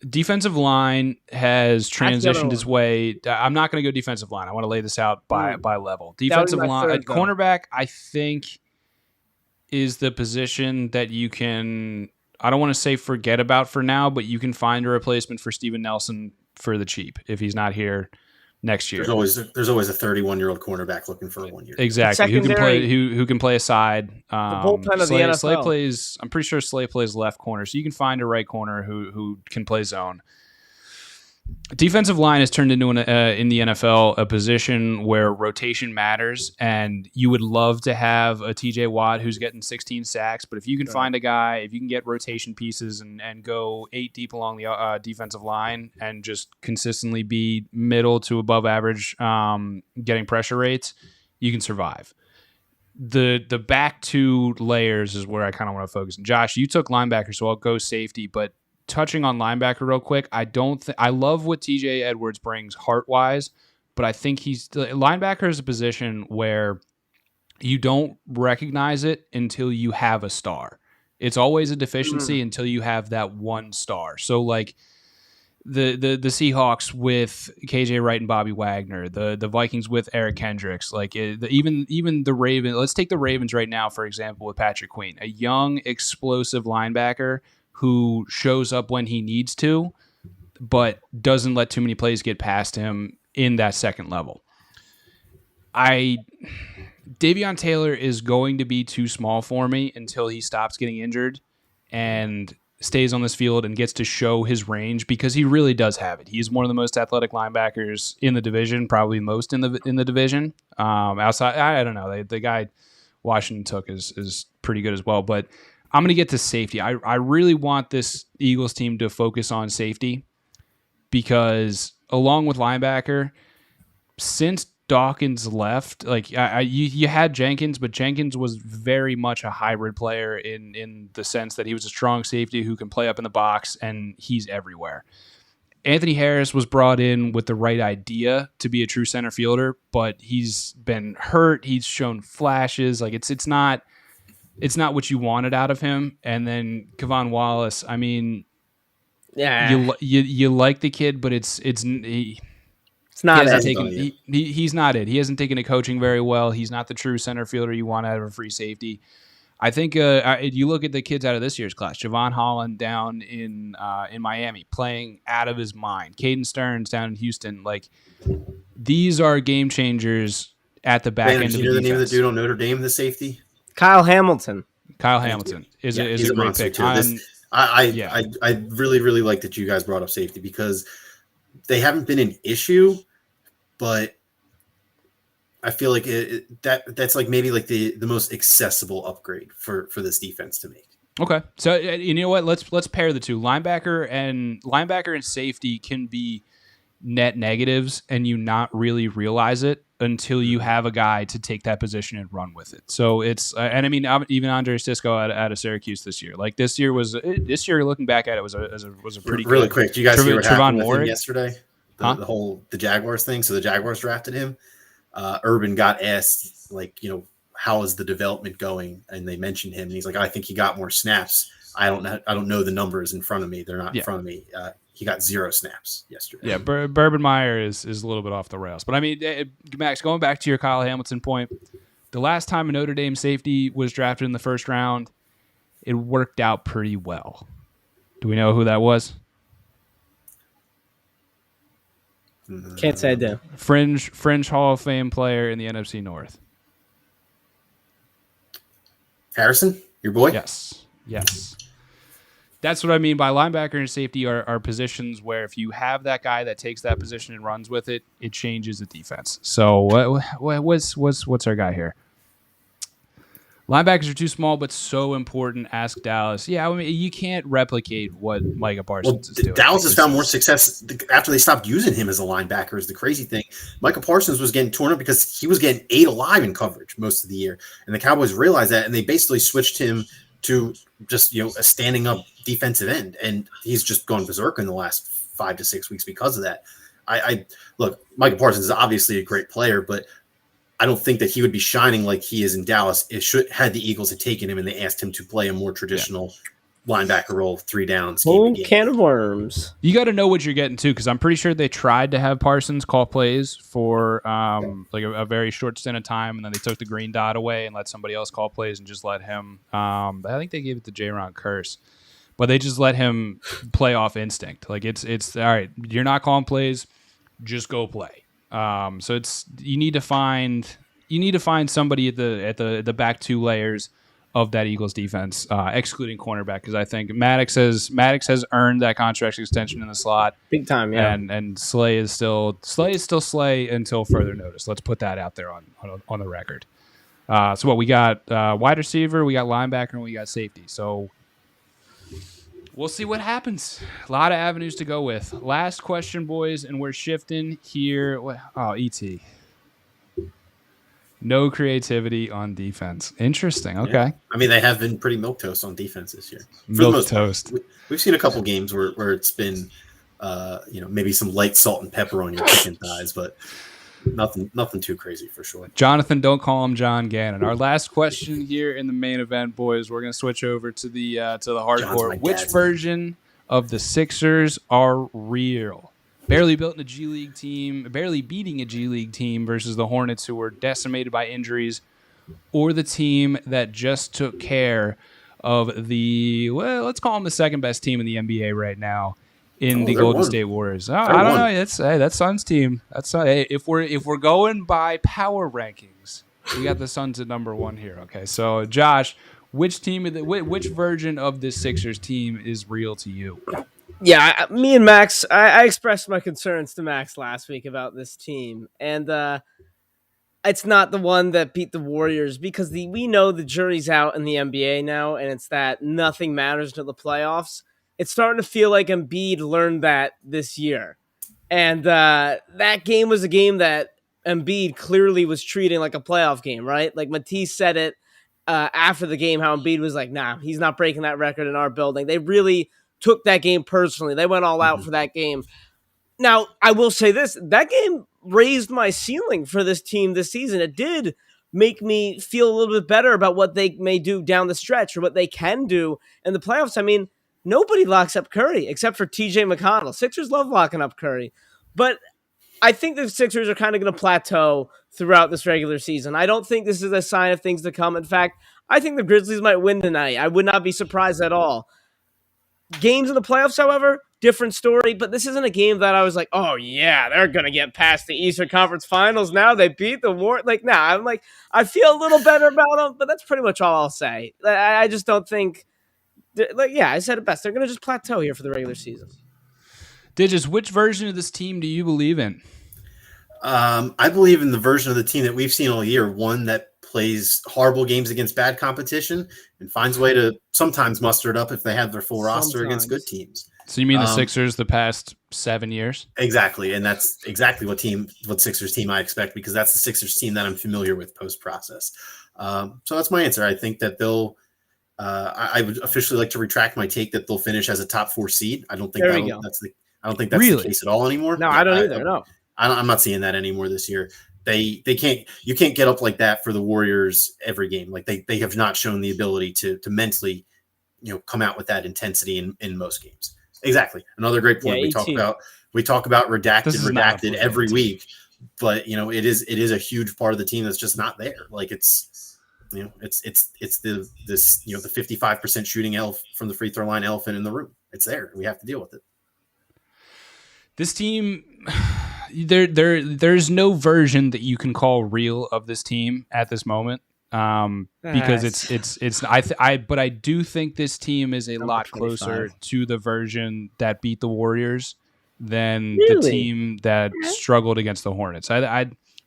Defensive line has transitioned its way. I'm not going to go defensive line. I want to lay this out by level. Defensive line, cornerback, I think, is the position that you can, I don't want to say forget about for now, but you can find a replacement for Steven Nelson for the cheap if he's not here next year. There's always a 31-year-old cornerback looking for a 1 year. Exactly. Who can play aside. The bullpen of the NFL. Slay plays, I'm pretty sure Slay plays left corner, so you can find a right corner who can play zone. Defensive line has turned into in the NFL a position where rotation matters, and you would love to have a TJ Watt who's getting 16 sacks, but if you can find a guy, if you can get rotation pieces and go 8 deep along the defensive line and just consistently be middle to above average getting pressure rates, you can survive. The back 2 layers is where I kind of want to focus. And Josh, you took linebacker, so I'll go safety, but touching on linebacker real quick, I love what TJ Edwards brings heart-wise, but I think linebacker is a position where you don't recognize it until you have a star. It's always a deficiency until you have that one star. So like the Seahawks with KJ Wright and Bobby Wagner, the Vikings with Eric Kendricks, like even the Ravens. Let's take the Ravens right now, for example, with Patrick Queen, a young, explosive linebacker who shows up when he needs to, but doesn't let too many plays get past him in that second level. Davion Taylor is going to be too small for me until he stops getting injured and stays on this field and gets to show his range, because he really does have it. He's one of the most athletic linebackers in the division, probably most in the division. Outside, I don't know. The guy Washington took is pretty good as well, but I'm going to get to safety. I really want this Eagles team to focus on safety, because along with linebacker, since Dawkins left, like you had Jenkins, but Jenkins was very much a hybrid player in the sense that he was a strong safety who can play up in the box, and he's everywhere. Anthony Harris was brought in with the right idea to be a true center fielder, but he's been hurt. He's shown flashes. Like it's not what you wanted out of him. And then Kevon Wallace, I mean, yeah, you like the kid, but he's not it. He hasn't taken to coaching very well. He's not the true center fielder you want out of a free safety. I think you look at the kids out of this year's class. Javon Holland down in Miami playing out of his mind. Caden Stearns down in Houston. Like, these are game changers at the back end of the defense. Do you know the name of the dude on Notre Dame, the safety? Kyle Hamilton is a great pick. I really, really like that you guys brought up safety, because they haven't been an issue, but I feel like that's like maybe like the most accessible upgrade for this defense to make. Okay, so you know what? Let's pair the two. Linebacker and safety can be net negatives, and you not really realize it until you have a guy to take that position and run with it. So it's and I mean even Andre Sisco out of Syracuse this year. Like this year looking back at it was a pretty really good. Quick. Do you guys hear what happened with him yesterday? The Jaguars thing. So the Jaguars drafted him. Urban got asked, like, how is the development going? And they mentioned him, and he's like, I think he got more snaps. I don't know the numbers in front of me. They're not in front of me. He got 0 snaps yesterday. Yeah, Bourbon Meyer is a little bit off the rails. But I mean, Max, going back to your Kyle Hamilton point, the last time a Notre Dame safety was drafted in the first round, it worked out pretty well. Do we know who that was? Can't say I do. Fringe Hall of Fame player in the NFC North. Harrison, your boy? Yes. That's what I mean by linebacker and safety are positions where if you have that guy that takes that position and runs with it, it changes the defense. So what's our guy here? Linebackers are too small, but so important. Ask Dallas. Yeah, I mean, you can't replicate what Micah Parsons is doing. Dallas has found more success after they stopped using him as a linebacker. Is the crazy thing. Micah Parsons was getting torn up because he was getting ate alive in coverage most of the year, and the Cowboys realized that, and they basically switched him to just a standing up defensive end, and he's just gone berserk in the last 5 to 6 weeks because of that. I look, Micah Parsons is obviously a great player, but I don't think that he would be shining like he is in Dallas. Had the Eagles had taken him and they asked him to play a more traditional linebacker role, 3 downs. Oh, can of worms. You got to know what you're getting to, because I'm pretty sure they tried to have Parsons call plays for like a very short stint of time, and then they took the green dot away and let somebody else call plays and just let him. I think they gave it to J-Ron Curse, but they just let him play off instinct. Like it's all right. You're not calling plays, just go play. So you need to find somebody at the back 2 layers of that Eagles defense, excluding cornerback, because I think Maddox has earned that contract extension in the slot, big time, yeah. And Slay is still Slay until further notice. Let's put that out there on the record. So what we got? Wide receiver, we got linebacker, and we got safety. So we'll see what happens. A lot of avenues to go with. Last question, boys, and we're shifting here. Oh, E.T. No creativity on defense. Interesting. Okay. Yeah. I mean, they have been pretty milquetoast on defense this year. Milquetoast. We've seen a couple games where it's been, maybe some light salt and pepper on your chicken thighs, but nothing too crazy for sure. Jonathan, don't call him John Gannon. Our last question here in the main event, boys. We're going to switch over to the hardcore. Which version of the Sixers are real? Barely built in a G League team, barely beating a G League team versus the Hornets, who were decimated by injuries, or the team that just took care of let's call them the second best team in the NBA right now, in the Golden State Warriors. I don't know. That's Suns team. If we're going by power rankings, we got the Suns at number 1 here. Okay, so Josh, which version of this Sixers team is real to you? Yeah, me and Max, I expressed my concerns to Max last week about this team, and it's not the one that beat the Warriors, because we know the jury's out in the NBA now, and it's that nothing matters until the playoffs. It's starting to feel like Embiid learned that this year, and that game was a game that Embiid clearly was treating like a playoff game, right? Like Matisse said it after the game, how Embiid was like, nah, he's not breaking that record in our building. They really took that game personally. They went all out for that game. Now, I will say this. That game raised my ceiling for this team this season. It did make me feel a little bit better about what they may do down the stretch, or what they can do in the playoffs. I mean, nobody locks up Curry except for TJ McConnell. Sixers love locking up Curry. But I think the Sixers are kind of going to plateau throughout this regular season. I don't think this is a sign of things to come. In fact, I think the Grizzlies might win tonight. I would not be surprised at all. Games in the playoffs, however, different story, but this isn't a game that I was like, oh yeah, they're going to get past the Eastern Conference Finals now. They beat the Warriors. Like, nah, I'm like, I feel a little better about them, but that's pretty much all I'll say. I just don't think, I said it best. They're going to just plateau here for the regular season. Digis, which version of this team do you believe in? I believe in the version of the team that we've seen all year, one that plays horrible games against bad competition and finds a way to sometimes muster it up if they have their full roster against good teams. So you mean the Sixers the past 7 years? Exactly, and that's exactly what Sixers team I expect, because that's the Sixers team that I'm familiar with post-process. So that's my answer. I think that they'll I would officially like to retract my take that they'll finish as a top 4 seed. I don't think that's the case at all anymore. No, I don't either. No. I'm not seeing that anymore this year. You can't get up like that for the Warriors every game. Like they have not shown the ability to mentally, come out with that intensity in most games. Exactly. Another great point. Yeah, we talk about redacted every week, but it is a huge part of the team that's just not there. Like it's the 55% shooting from the free throw line elephant in the room. It's there. We have to deal with it. This team, there's no version that you can call real of this team at this moment. because but I do think this team is a lot 25. closer to the version that beat the Warriors than the Really? team that struggled against the Hornets.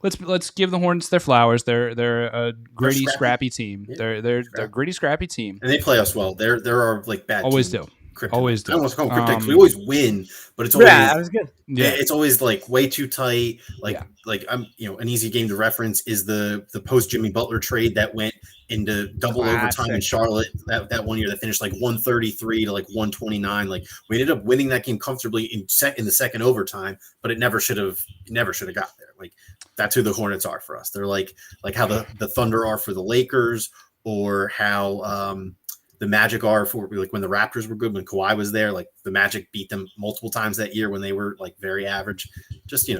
Let's give the Hornets their flowers. They're a gritty, scrappy team. Yeah, They're a gritty, scrappy team, and they play us well. There are like bad always teams. do. Always do. I don't want to call them kryptonite 'cause we always win, but it's always Yeah, that was good. Yeah. It's always like way too tight. Like I'm an easy game to reference is the post Jimmy Butler trade that went into double overtime in Charlotte that one year that finished like 133 to like 129. Like we ended up winning that game comfortably in the second overtime, but it never should have got there. Like that's who the Hornets are for us. They're like how the Thunder are for the Lakers, or how the Magic are for like when the Raptors were good, when Kawhi was there. Like the Magic beat them multiple times that year when they were like very average. Just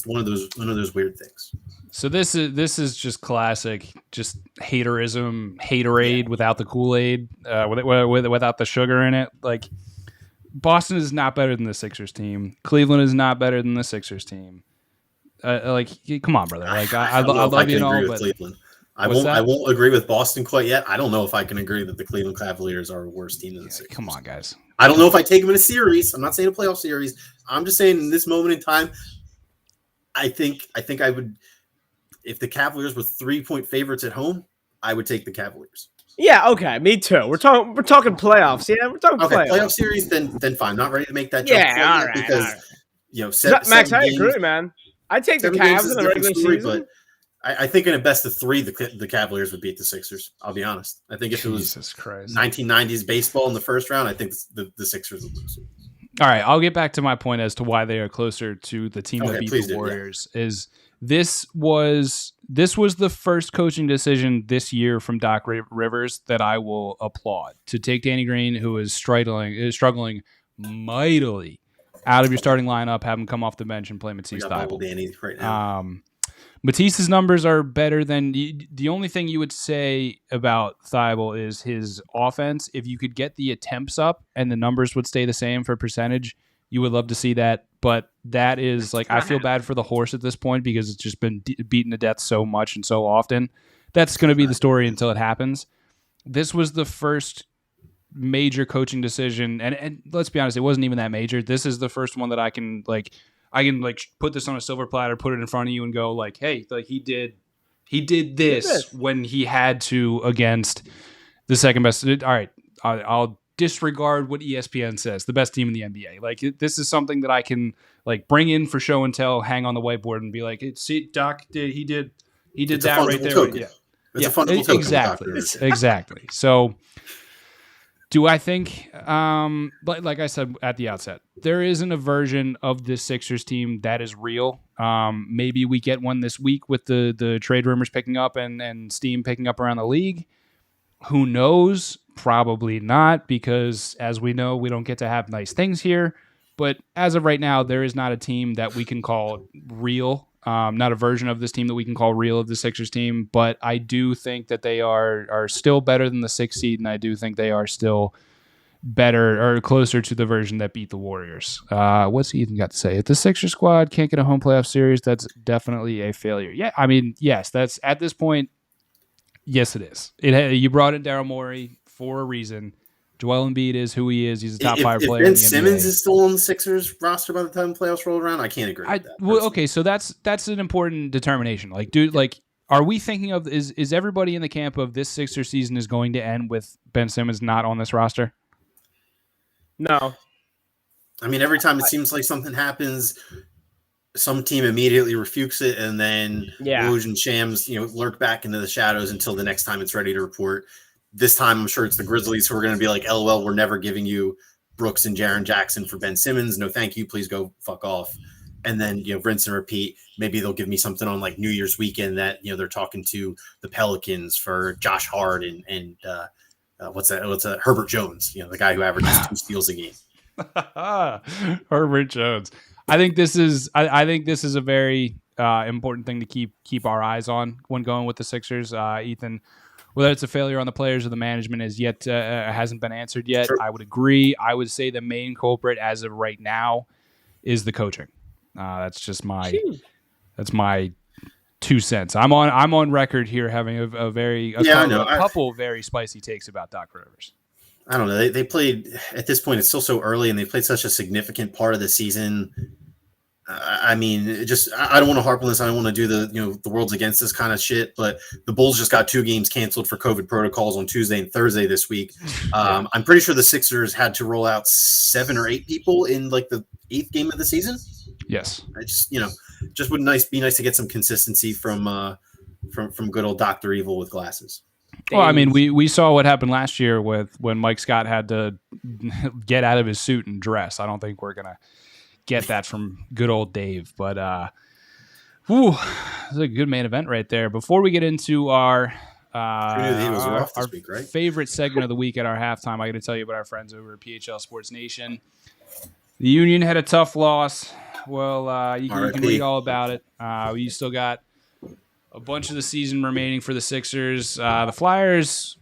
one of those weird things. So this is just classic, just haterism, haterade without the Kool-Aid, without the sugar in it. Like Boston is not better than the Sixers team. Cleveland is not better than the Sixers team. Like, come on, brother. Like I love you and all, but Cleveland. I won't agree with Boston quite yet. I don't know if I can agree that the Cleveland Cavaliers are a worse team than the Sixers. Come on, guys. I don't know if I take them in a series. I'm not saying a playoff series. I'm just saying in this moment in time, I think I would, if the Cavaliers were 3-point favorites at home, I would take the Cavaliers. Yeah, okay, me too. We're talking playoffs. Yeah, we're talking playoff series. Then fine. Not ready to make that jump because Max, I agree, man. I'd take the Cavs in the regular season. But I think in a best of three, the Cavaliers would beat the Sixers. I'll be honest. I think if it was 1990s baseball in the first round, I think the Sixers would lose. All right, I'll get back to my point as to why they are closer to the team that beat the Warriors. Is this was the first coaching decision this year from Doc Rivers that I will applaud. To take Danny Green, who is struggling mightily out of your starting lineup, have him come off the bench and play Matisse Thybulle. Danny right now. Matisse's numbers are better than the only thing you would say about Thybulle is his offense. If you could get the attempts up and the numbers would stay the same for percentage, you would love to see that. But that is like, I feel bad for the horse at this point because it's just been beaten to death so much and so often. That's going to be the story until it happens. This was the first major coaching decision, and let's be honest, it wasn't even that major. This is the first one that I can put this on a silver platter, put it in front of you, and go like, hey, like he did this when he had to against the second best. All right, I'll disregard what ESPN says, the best team in the NBA. Like this is something that I can like bring in for show and tell, hang on the whiteboard, and be like, see, Doc he did that right there. Token. It's a fundamental token. Exactly. So. Do I think, like I said at the outset, there isn't a version of this Sixers team that is real. Maybe we get one this week with the trade rumors picking up and steam picking up around the league. Who knows? Probably not, because as we know, we don't get to have nice things here. But as of right now, there is not a team that we can call real. Not a version of this team that we can call real of the Sixers team, but I do think that they are still better than the 6th seed, and I do think they are still better or closer to the version that beat the Warriors. What's Ethan got to say? If the Sixers squad can't get a home playoff series, that's definitely a failure. Yeah, I mean, yes, that's at this point, yes, it is. You brought in Daryl Morey for a reason. Joel Embiid is who he is. He's a top 5 player. If Ben Simmons is still on the Sixers roster by the time the playoffs roll around, I can't agree with that. Well, okay, so that's an important determination. Like, dude, like, are we thinking of is everybody in the camp of this Sixers season is going to end with Ben Simmons not on this roster? No. I mean, every time it seems like something happens, some team immediately refutes it, and then Woj and Shams, lurk back into the shadows until the next time it's ready to report. This time, I'm sure it's the Grizzlies who are going to be like, LOL, we're never giving you Brooks and Jaren Jackson for Ben Simmons. No, thank you. Please go fuck off. And then, rinse and repeat. Maybe they'll give me something on like New Year's weekend that, they're talking to the Pelicans for Josh Hart and what's that? Herbert Jones, the guy who averages 2 steals a game. Herbert Jones. I think this is a very important thing to keep our eyes on when going with the Sixers. Ethan, whether it's a failure on the players or the management hasn't been answered yet. Sure. I would agree. I would say the main culprit as of right now is the coaching. That's my 2 cents. I'm on record here having a couple very spicy takes about Doc Rivers. I don't know. They played at this point. It's still so early, and they played such a significant part of the season. I mean, I don't want to harp on this. I don't want to do the world's against this kind of shit. But the Bulls just got 2 games canceled for COVID protocols on Tuesday and Thursday this week. I'm pretty sure the Sixers had to roll out 7 or 8 people in like the 8th game of the season. Yes, I just would be nice to get some consistency from good old Dr. Evil with glasses. Well, I mean, we saw what happened last year when Mike Scott had to get out of his suit and dress. I don't think we're gonna get that from good old Dave, but this is a good main event right there. Before we get into our week, right? favorite segment of the week at our halftime, I got to tell you about our friends over at PHL Sports Nation. The Union had a tough loss. Well, you can read all about it. We still got a bunch of the season remaining for the Sixers. The Flyers,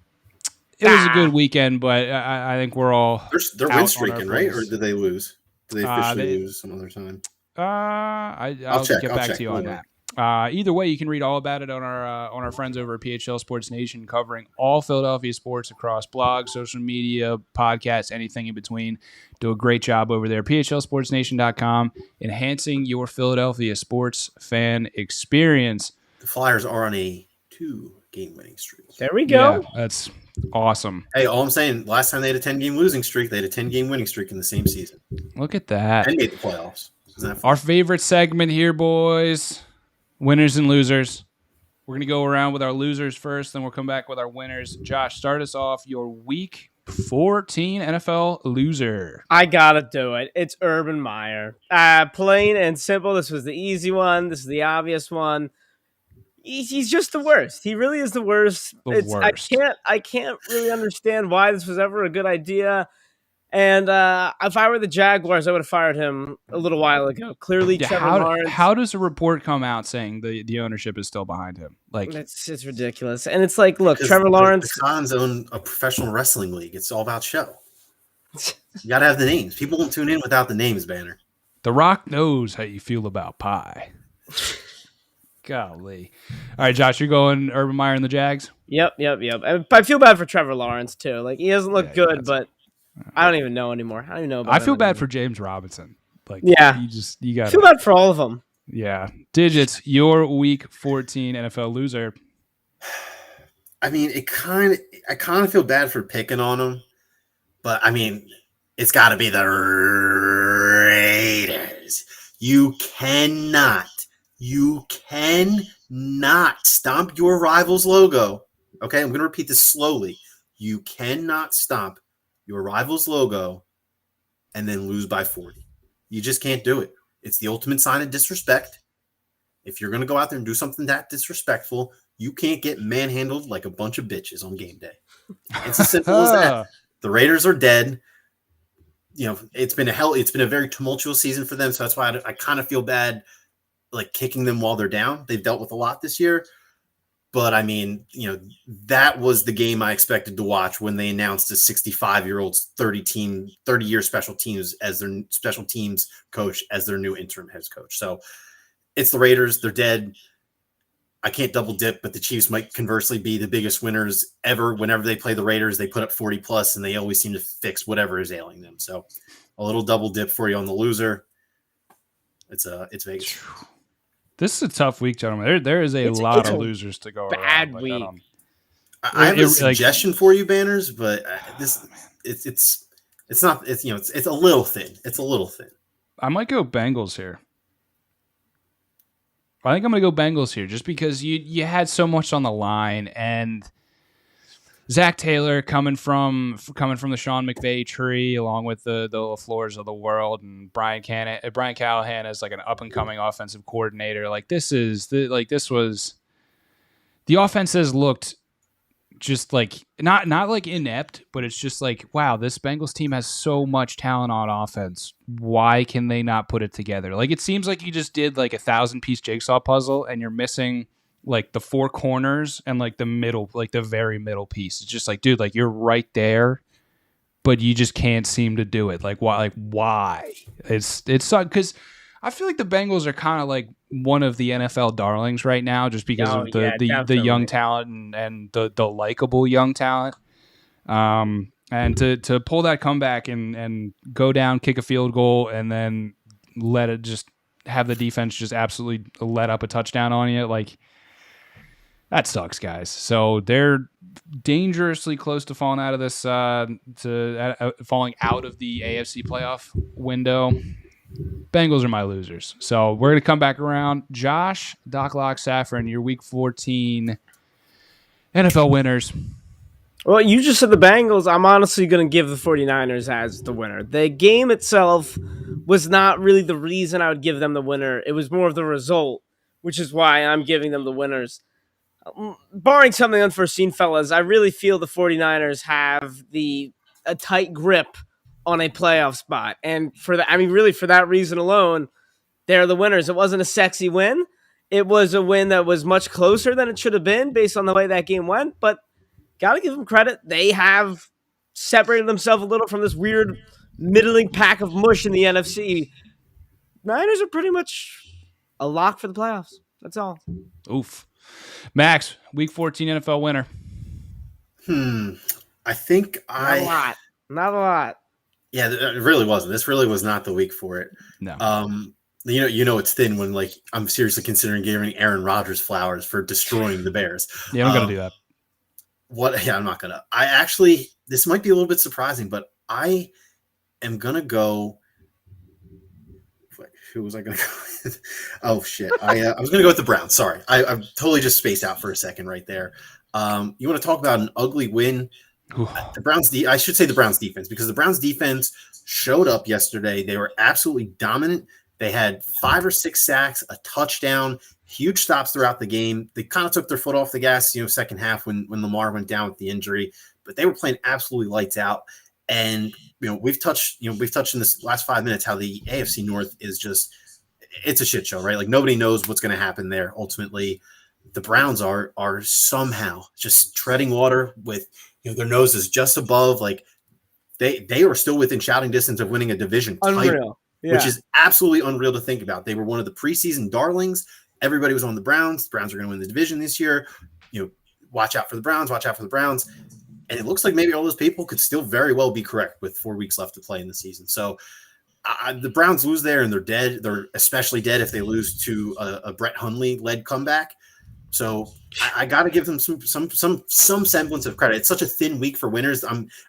it was a good weekend, but I think we're all they're win streaking, right? Or did they lose? Did they officially lose some other time? I'll get back to you on that. Either way, you can read all about it on our friends over at PHL Sports Nation, covering all Philadelphia sports across blogs, social media, podcasts, anything in between. Do a great job over there. PHLSportsNation.com, enhancing your Philadelphia sports fan experience. The Flyers are on a 2-game winning streak. There we go. Yeah, that's awesome. Hey, all I'm saying, last time they had a 10-game losing streak, they had a 10-game winning streak in the same season. Look at that. And made the playoffs. Our favorite segment here, boys. Winners and losers. We're going to go around with our losers first, then we'll come back with our winners. Josh, start us off. Your Week 14 NFL loser. I got to do it. It's Urban Meyer. Plain and simple. This was the easy one. This is the obvious one. He's just the worst. He really is the worst. I can't really understand why this was ever a good idea. And if I were the Jaguars, I would have fired him a little while ago. Clearly, Trevor Lawrence. How does a report come out saying the ownership is still behind him? Like, it's ridiculous. And it's like, look, Trevor Lawrence. The Cons own a professional wrestling league. It's all about show. You got to have the names. People won't tune in without the names, Banner. The Rock knows how you feel about pie. Golly. All right, Josh, you're going Urban Meyer and the Jags? Yep. I feel bad for Trevor Lawrence, too. Like, he doesn't look good, but I don't even know anymore. I don't even know about I feel bad for James Robinson. Like, you got. I feel bad for all of them. Yeah. Digits, your Week 14 NFL loser. I mean, I kind of feel bad for picking on him, but I mean, it's got to be the Raiders. You cannot stomp your rival's logo. Okay, I'm going to repeat this slowly. You cannot stomp your rival's logo and then lose by 40. You just can't do it. It's the ultimate sign of disrespect. If you're going to go out there and do something that disrespectful, you can't get manhandled like a bunch of bitches on game day. It's as simple as that. The Raiders are dead. You know, it's been a very tumultuous season for them, so that's why I kind of feel bad like kicking them while they're down. They've dealt with a lot this year. But, I mean, you know, that was the game I expected to watch when they announced a 65-year-old 30-year special teams as their special teams coach, as their new interim head coach. So it's the Raiders. They're dead. I can't double dip, but the Chiefs might conversely be the biggest winners ever. Whenever they play the Raiders, they put up 40+, and they always seem to fix whatever is ailing them. So a little double dip for you on the loser. It's Vegas. This is a tough week, gentlemen. There is a lot of losers to go around. Bad week. I have a suggestion for you, Banners, but it's not. It's it's a little thin. It's a little thin. I might go Bengals here. I think I'm going to go Bengals here, just because you had so much on the line, and Zach Taylor coming from the Sean McVay tree, along with the LaFleurs of the world, and Brian Callahan as like an up and coming offensive coordinator. Like the offense has looked just like not like inept, but it's just like, wow, this Bengals team has so much talent on offense. Why can they not put it together? Like, it seems like you just did like a 1,000-piece jigsaw puzzle, and you're missing like the 4 corners and like the middle, like the very middle piece. It's just like, dude, like you're right there, but you just can't seem to do it. Like why? It's because I feel like the Bengals are kind of like one of the NFL darlings right now, just because of the young talent and the likable young talent. And to pull that comeback and go down, kick a field goal, and then let it just have the defense just absolutely let up a touchdown on you, like that sucks, guys. So they're dangerously close to falling out of this, falling out of the AFC playoff window. Bengals are my losers. So we're going to come back around. Josh, Doc Lock, Saffron, your Week 14 NFL winners. Well, you just said the Bengals. I'm honestly going to give the 49ers as the winner. The game itself was not really the reason I would give them the winner. It was more of the result, which is why I'm giving them the winners. Barring something unforeseen, fellas, I really feel the 49ers have a tight grip on a playoff spot. And for that reason alone, they're the winners. It wasn't a sexy win. It was a win that was much closer than it should have been based on the way that game went, but got to give them credit. They have separated themselves a little from this weird middling pack of mush in the NFC. Niners are pretty much a lock for the playoffs. That's all. Oof. Max, Week 14 NFL winner. I think Not a lot. Yeah, it really wasn't. This really was not the week for it. No. It's thin when like I'm seriously considering giving Aaron Rodgers flowers for destroying the Bears. Yeah, I'm gonna do that. Yeah, I'm not gonna. This might be a little bit surprising, but I am gonna go. Who was I gonna go with? Oh shit! I was gonna go with the Browns. Sorry, I'm totally just spaced out for a second right there. You want to talk about an ugly win? The Browns. I should say the Browns defense, because the Browns defense showed up yesterday. They were absolutely dominant. They had 5 or 6 sacks, a touchdown, huge stops throughout the game. They kind of took their foot off the gas, second half when Lamar went down with the injury, but they were playing absolutely lights out. And we've touched in this last 5 minutes how the AFC North is just, it's a shit show, right? Like nobody knows what's going to happen there. Ultimately, the Browns are somehow just treading water with their noses just above. Like they are still within shouting distance of winning a division title. Yeah. Which is absolutely unreal to think about. They were one of the preseason darlings. Everybody was on the Browns. The Browns are going to win the division this year. Watch out for the Browns. Watch out for the Browns. And it looks like maybe all those people could still very well be correct with 4 weeks left to play in the season. So the Browns lose there, and they're dead. They're especially dead if they lose to a Brett Hundley-led comeback. So I got to give them some semblance of credit. It's such a thin week for winners.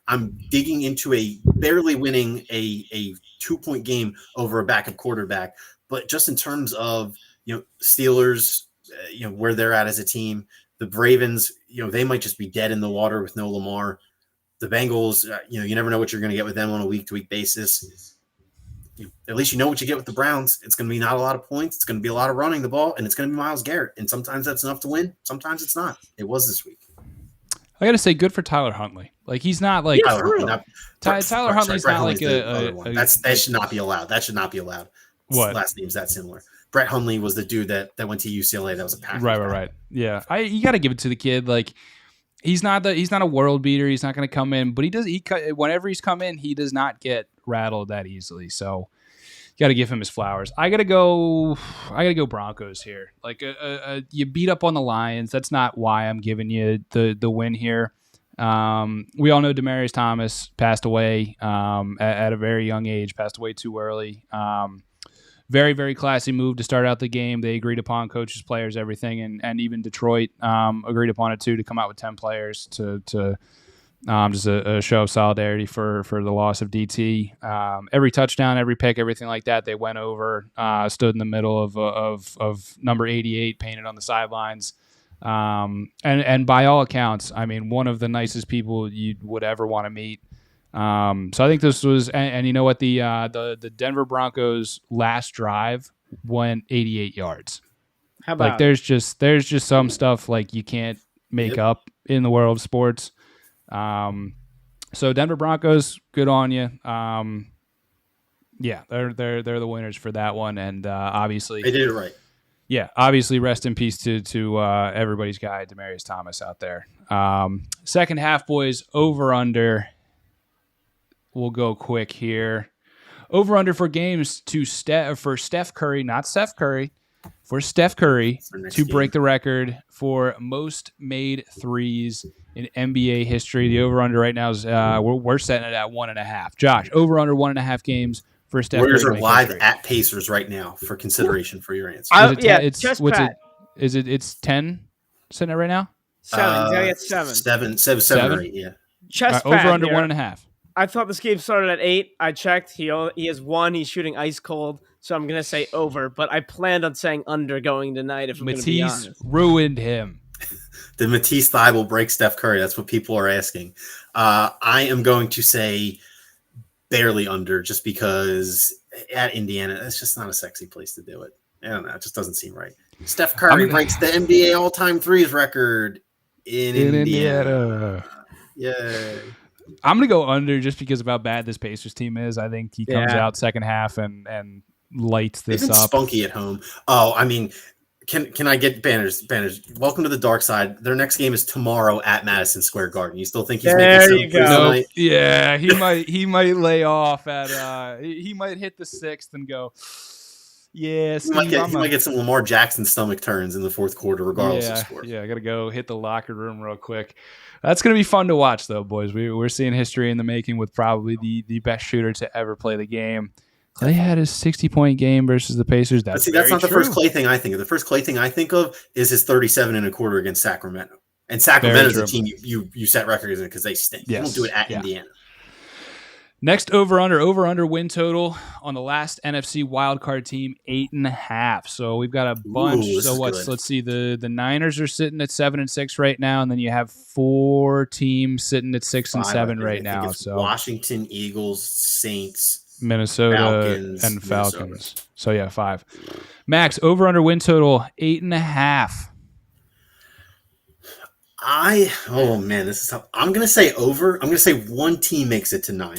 I'm digging into a barely winning a 2-point game over a backup quarterback, but just in terms of Steelers, where they're at as a team, the Ravens, they might just be dead in the water with no Lamar. The Bengals, you never know what you're going to get with them on a week-to-week basis. At least you know what you get with the Browns. It's going to be not a lot of points. It's going to be a lot of running the ball, and it's going to be Myles Garrett. And sometimes that's enough to win. Sometimes it's not. It was this week. I got to say, good for Tyler Huntley. Like he's not like Tyler Huntley's not like that should not be allowed. That should not be allowed. What last name's that similar? Brett Hundley was the dude that went to UCLA. That was a Packers. Right. Yeah, you got to give it to the kid. Like he's not a world beater. He's not going to come in, but whenever he's come in, he does not get rattled that easily. So you got to give him his flowers. I got to go Broncos here. Like you beat up on the Lions. That's not why I'm giving you the win here. We all know Demaryius Thomas passed away at a very young age, passed away too early. Very, very classy move to start out the game. They agreed upon, coaches, players, everything, and even Detroit agreed upon it too, to come out with 10 players to just a show of solidarity for the loss of DT. Every touchdown, every pick, everything like that, they went over, stood in the middle of number 88 painted on the sidelines. And by all accounts, I mean, one of the nicest people you would ever want to meet. So I think this was, and you know what, the Denver Broncos last drive went 88 yards. How about like there's just some stuff like you can't make up in the world of sports. So Denver Broncos, good on you. Yeah, they're the winners for that one, and obviously they did it right. Yeah, obviously, rest in peace to everybody's guy, Demaryius Thomas, out there. Second half, boys, over under. We'll go quick here. Over under for games for Steph Curry, not Steph Curry, for Steph Curry to break the record for most made threes in NBA history. The over under right now is we're setting it at 1.5. Josh, over under 1.5 games for Steph Warriors Curry. are live at Pacers right now for consideration for your answer. It's 10 sitting at right now? 7. He's gotta get 7. 7 or 8, yeah. Chest over pad under here. 1.5. I thought this game started at 8. I checked. He has 1. He's shooting ice cold, so I'm gonna say over. But I planned on saying under going tonight. If I'm gonna be honest, ruined him. The Matisse thigh will break Steph Curry. That's what people are asking. I am going to say barely under, just because at Indiana, that's just not a sexy place to do it. I don't know. It just doesn't seem right. Steph Curry breaks the NBA all-time threes record in Indiana. Yay. I'm going to go under just because of how bad this Pacers team is. I think he comes out second half and lights this up. Spunky at home. Oh, I mean, can I get banners? Welcome to the dark side. Their next game is tomorrow at Madison Square Garden. You still think he's making some tonight? Yeah, he might lay off at he might hit the 6th and go. Yeah, he might get some Lamar Jackson stomach turns in the fourth quarter, regardless of score. Yeah, I got to go hit the locker room real quick. That's going to be fun to watch, though, boys. We're seeing history in the making with probably the best shooter to ever play the game. Clay had his 60-point game versus the Pacers. That's not the first Clay thing I think of. The first Clay thing I think of is his 37.25 against Sacramento. And Sacramento's a team you set records in because they stink. Yes. You don't do it at Indiana. Next over-under win total on the last NFC wildcard team, 8.5. So we've got a bunch. Let's see. The Niners are sitting at 7-6 right now, and then you have 4 teams sitting at 6 and 7 right now. So Washington, Eagles, Saints, Minnesota, Falcons, and Falcons. Minnesota. So yeah, 5. Max, over-under win total, 8.5. This is tough. I'm gonna say over. I'm gonna say one team makes it to 9.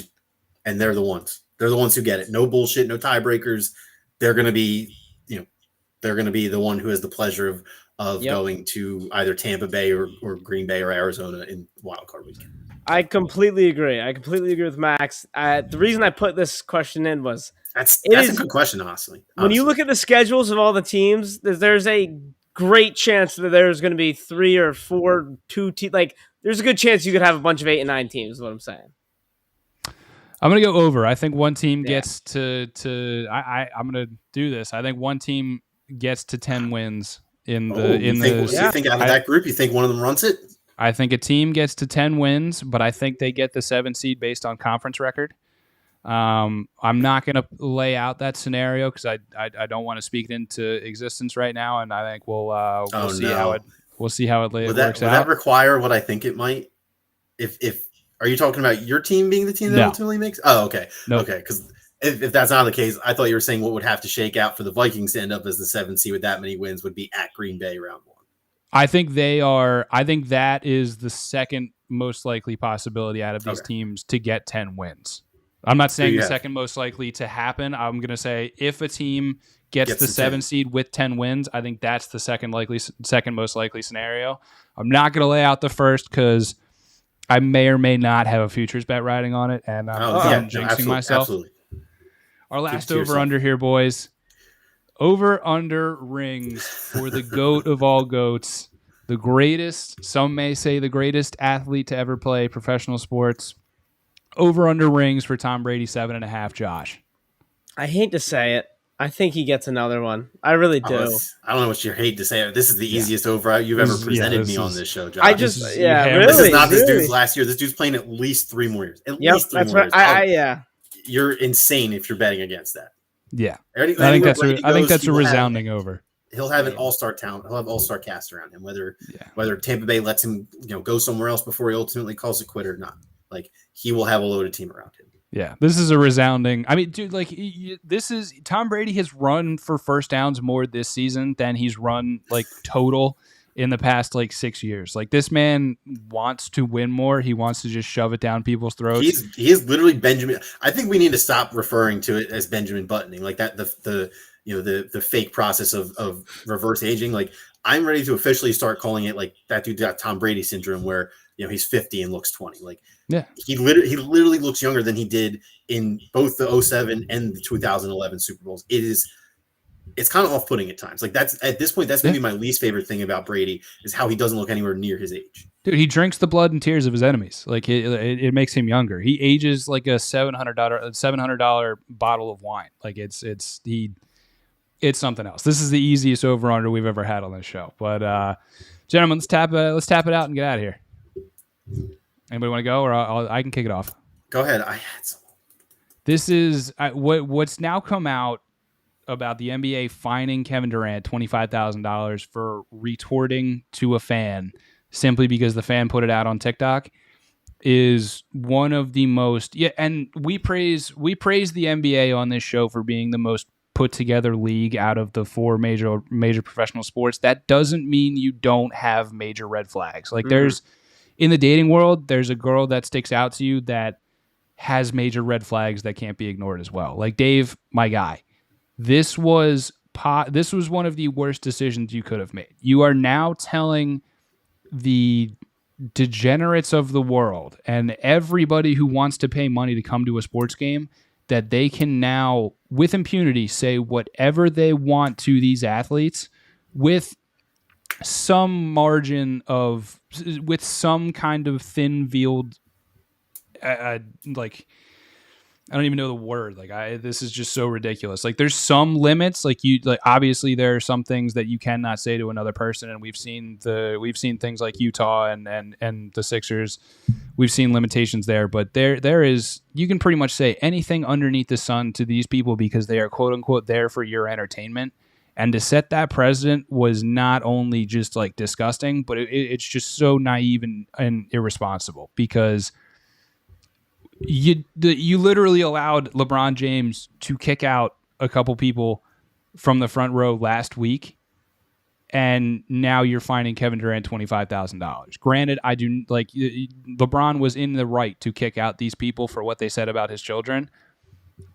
And they're the ones. They're the ones who get it. No bullshit, no tiebreakers. They're going to be, they're going to be the one who has the pleasure of going to either Tampa Bay or Green Bay or Arizona in wildcard weekend. I completely agree. With Max. The reason I put this question in was that's a good question, honestly. When you look at the schedules of all the teams, there's a great chance that there's going to be 3 or 4 teams. Like, there's a good chance you could have a bunch of 8 and 9 teams. Is what I'm saying. I'm going to go over. I think one team gets to I'm going to do this. I think one team gets to 10 wins you think out of that group, you think one of them runs it? I think a team gets to 10 wins, but I think they get the 7 seed based on conference record. I'm not going to lay out that scenario because I don't want to speak it into existence right now, and I think we'll see how it works out. Would that require what I think it might? If Are you talking about your team being the team that ultimately makes? Oh, okay. Nope. Okay, because if that's not the case, I thought you were saying what would have to shake out for the Vikings to end up as the 7th seed with that many wins would be at Green Bay round 1. I think they are. I think that is the second most likely possibility out of these teams to get 10 wins. I'm not saying the second most likely to happen. I'm going to say if a team gets the 7 seed with 10 wins, I think that's the second most likely scenario. I'm not going to lay out the first because I may or may not have a futures bet riding on it, and I'm jinxing myself. Absolutely. Our last over-under here, boys. Over-under rings for the GOAT of all GOATs, the greatest, some may say the greatest athlete to ever play professional sports. Over-under rings for Tom Brady, 7.5, Josh. I hate to say it. I think he gets another one. I really do. I don't know what you hate to say. This is the easiest over you've ever presented me on this show, Josh. Really. This is not this dude's last year. This dude's playing at least 3 more years. At least 3 more years. You're insane if you're betting against that. Yeah. I think that's a resounding over. He'll have an all-star talent. He'll have all-star cast around him, whether Tampa Bay lets him go somewhere else before he ultimately calls it quit or not. Like, he will have a loaded team around him. Yeah, this is a resounding. I mean, dude, Tom Brady has run for first downs more this season than he's run total in the past 6 years. Like, this man wants to win more. He wants to just shove it down people's throats. He is literally Benjamin. I think we need to stop referring to it as Benjamin buttoning, like that. The fake process of reverse aging. Like, I'm ready to officially start calling it like that dude got Tom Brady syndrome, where he's 50 and looks 20. Like, Yeah. he literally looks younger than he did in both the 07 and the 2011 Super Bowls. It's kind of off-putting at times. Like, that's at this point, that's maybe my least favorite thing about Brady is how he doesn't look anywhere near his age. Dude, he drinks the blood and tears of his enemies. Like, it makes him younger. He ages like a $700 bottle of wine. Like, it's something else. This is the easiest over-under we've ever had on this show. But gentlemen, let's tap it out and get out of here. Anybody want to go, or I can kick it off? Go ahead. I had some. This is what's now come out about the NBA fining Kevin Durant $25,000 for retorting to a fan simply because the fan put it out on TikTok is one of the most and we praise the NBA on this show for being the most put together league out of the four major professional sports. That doesn't mean you don't have major red flags. Like there's in the dating world, there's a girl that sticks out to you that has major red flags that can't be ignored as well. Like Dave, my guy. This was one of the worst decisions you could have made. You are now telling the degenerates of the world and everybody who wants to pay money to come to a sports game that they can now, with impunity, say whatever they want to these athletes with some margin of, with some kind of thin-veiled, like, I don't even know the word. Like, this is just so ridiculous. Like, there's some limits. Like, obviously there are some things that you cannot say to another person, and we've seen things like Utah and the Sixers. We've seen limitations there, but there is, you can pretty much say anything underneath the sun to these people because they are quote unquote there for your entertainment. And to set that precedent was not only just like disgusting, but it's just so naive and irresponsible because you literally allowed LeBron James to kick out a couple people from the front row last week, and now you're fining Kevin Durant $25,000. Granted, I do like LeBron was in the right to kick out these people for what they said about his children,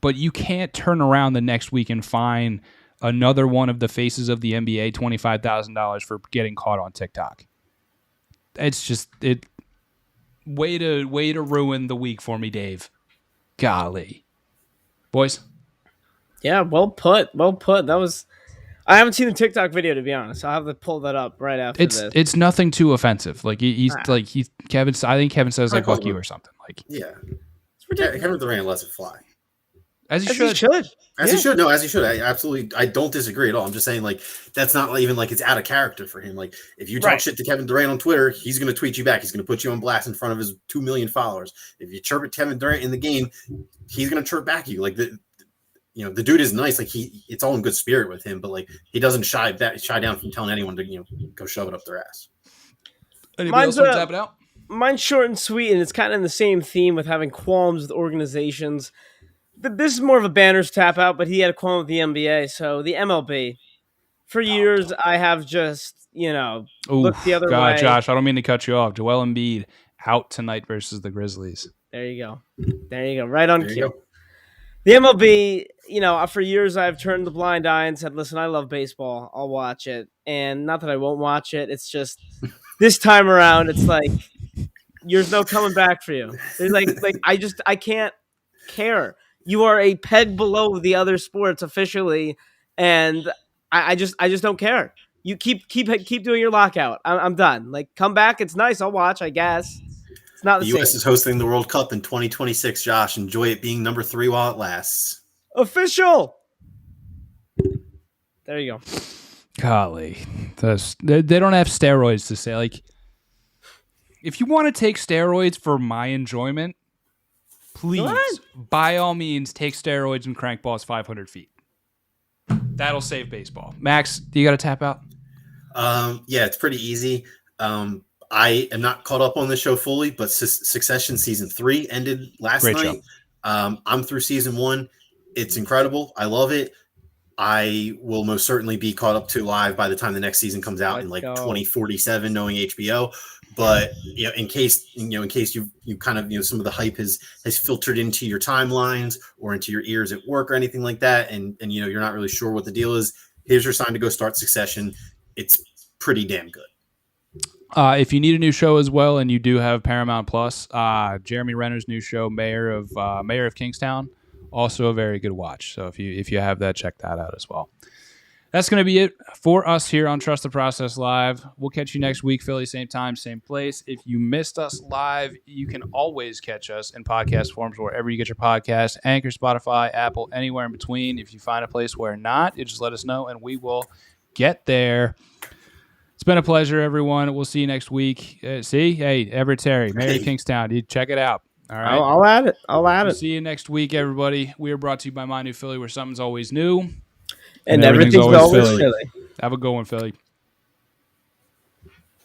but you can't turn around the next week and fine another one of the faces of the NBA $25,000 for getting caught on TikTok. It's just Way to ruin the week for me, Dave. Golly. Boys? Yeah, well put. Well put. That was... I haven't seen the TikTok video, to be honest. I'll have to pull that up right after this. It's nothing too offensive. Like, Kevin, I think Kevin says, like, fuck you or something. Like, yeah. Kevin Durant lets it fly. As he should. As he should. No, as he should. I don't disagree at all. I'm just saying, like, that's not even like it's out of character for him. Like, if you talk shit to Kevin Durant on Twitter, he's going to tweet you back. He's going to put you on blast in front of his 2 million followers. If you chirp at Kevin Durant in the game, he's going to chirp back at you. Like, the dude is nice. Like, it's all in good spirit with him, but like, he doesn't shy down from telling anyone to go shove it up their ass. Anybody else want to tap it out? Mine's short and sweet, and it's kind of in the same theme with having qualms with organizations. This is more of a Banner's tap out, but he had a qualm with the NBA. So the MLB, for years, I have just, looked the other way. Josh, I don't mean to cut you off. Joel Embiid out tonight versus the Grizzlies. There you go. Right on cue. The MLB, for years I've turned the blind eye and said, listen, I love baseball. I'll watch it. And not that I won't watch it. It's just this time around, it's like, there's no coming back for you. There's I can't care. You are a peg below the other sports officially, and I just don't care. You keep doing your lockout. I'm done. Like, come back. It's nice. I'll watch. I guess it's not the same. U.S. is hosting the World Cup in 2026. Josh, enjoy it being number 3 while it lasts. Official. There you go. Golly, they don't have steroids to say. Like, if you want to take steroids for my enjoyment, please, by all means, take steroids and crank balls 500 feet. That'll save baseball. Max, do you got to tap out? Yeah, it's pretty easy. I am not caught up on this show fully, but Succession Season 3 ended last night. I'm through Season 1. It's incredible. I love it. I will most certainly be caught up to live by the time the next season comes out in 2047, knowing HBO. But in case you kind of some of the hype has filtered into your timelines or into your ears at work or anything like that, and you're not really sure what the deal is, here's your sign to go start Succession. It's pretty damn good. If you need a new show as well, and you do have Paramount Plus, Jeremy Renner's new show, Mayor of Kingstown, also a very good watch. So if you have that, check that out as well. That's going to be it for us here on Trust the Process Live. We'll catch you next week, Philly, same time, same place. If you missed us live, you can always catch us in podcast forms wherever you get your podcasts, Anchor, Spotify, Apple, anywhere in between. If you find a place where not, you just let us know, and we will get there. It's been a pleasure, everyone. We'll see you next week. Hey, Everett Terry, Mayor of Kingstown. You check it out. All right. I'll add it. We'll see you next week, everybody. We are brought to you by My New Philly, where something's always new. And everything's always Philly. Have a good one, Philly.